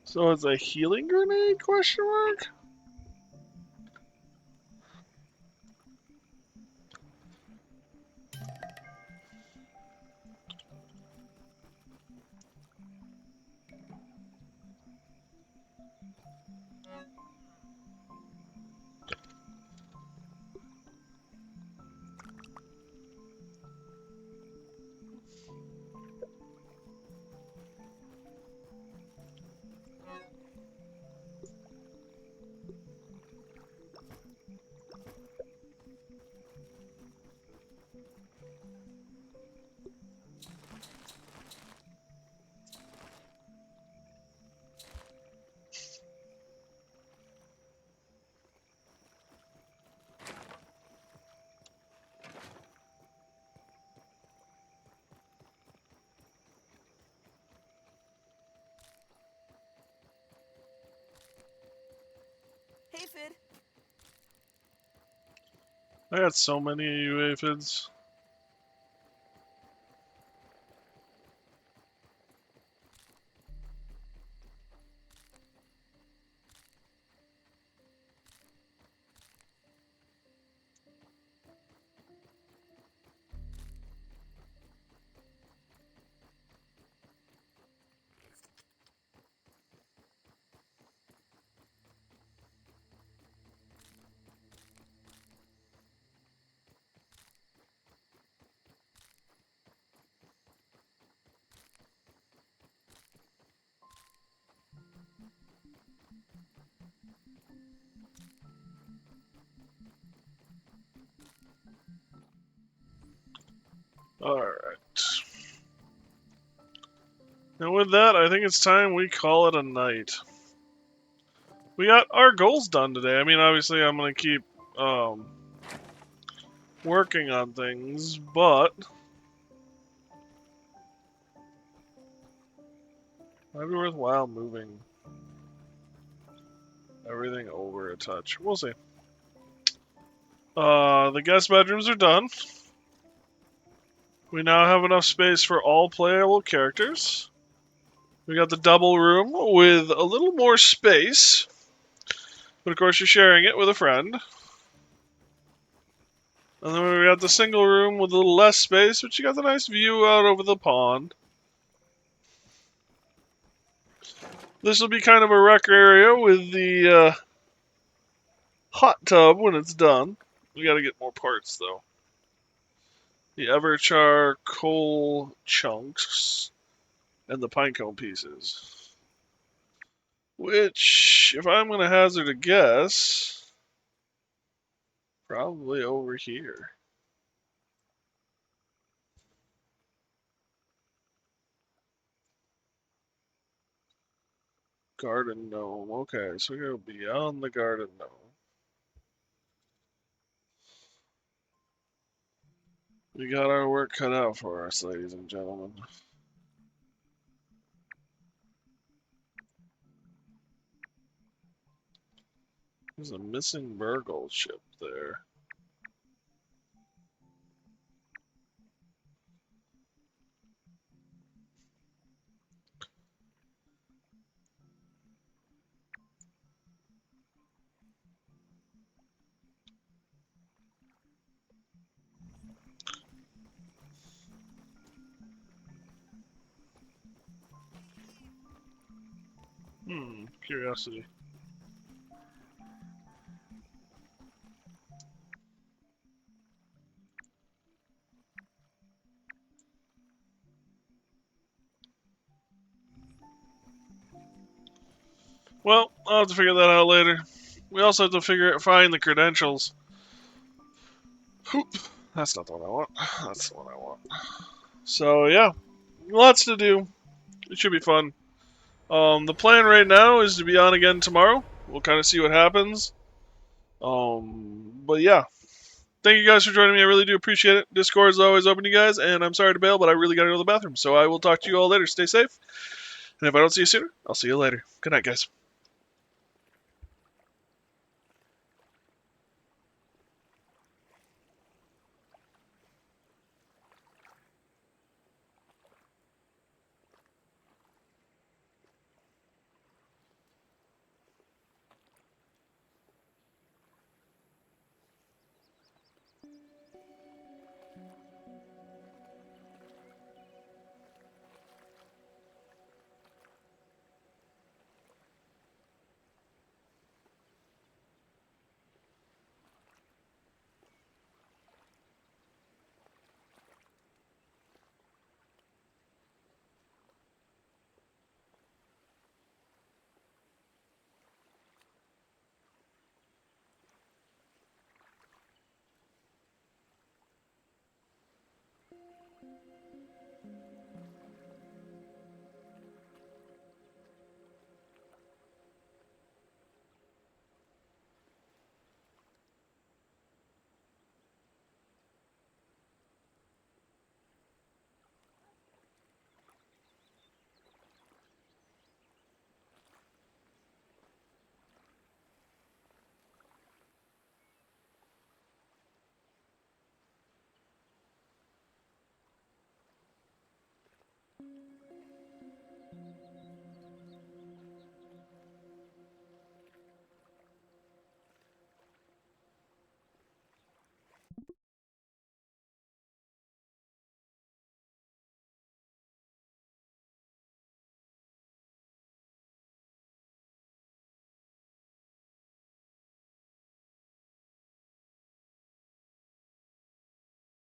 So it's a healing grenade? Question mark. Hey, Fid. I got so many of you aphids. Alright. And with that, I think it's time we call it a night. We got our goals done today. I mean, obviously, I'm going to keep working on things, but might be worthwhile moving everything over a touch. We'll see. The guest bedrooms are done. We now have enough space for all playable characters. We got the double room with a little more space, but of course you're sharing it with a friend. And then we got the single room with a little less space, but you got the nice view out over the pond. This will be kind of a rec area with the hot tub when it's done. We gotta get more parts though. The Everchar coal chunks and the pinecone pieces. Which, if I'm gonna hazard a guess, probably over here. Garden gnome. Okay, so we go beyond the garden gnome. We got our work cut out for us, ladies and gentlemen. There's a missing Burgle ship there. Curiosity. Well, I'll have to figure that out later. We also have to find the credentials. Oop, that's not the one I want. That's the one I want. So yeah, lots to do. It should be fun. The plan right now is to be on again tomorrow. We'll kind of see what happens. But yeah, thank you guys for joining me. I really do appreciate it. Discord is always open to you guys, and I'm sorry to bail, but I really got to go to the bathroom. So I will talk to you all later. Stay safe, and if I don't see you sooner, I'll see you later. Good night, guys.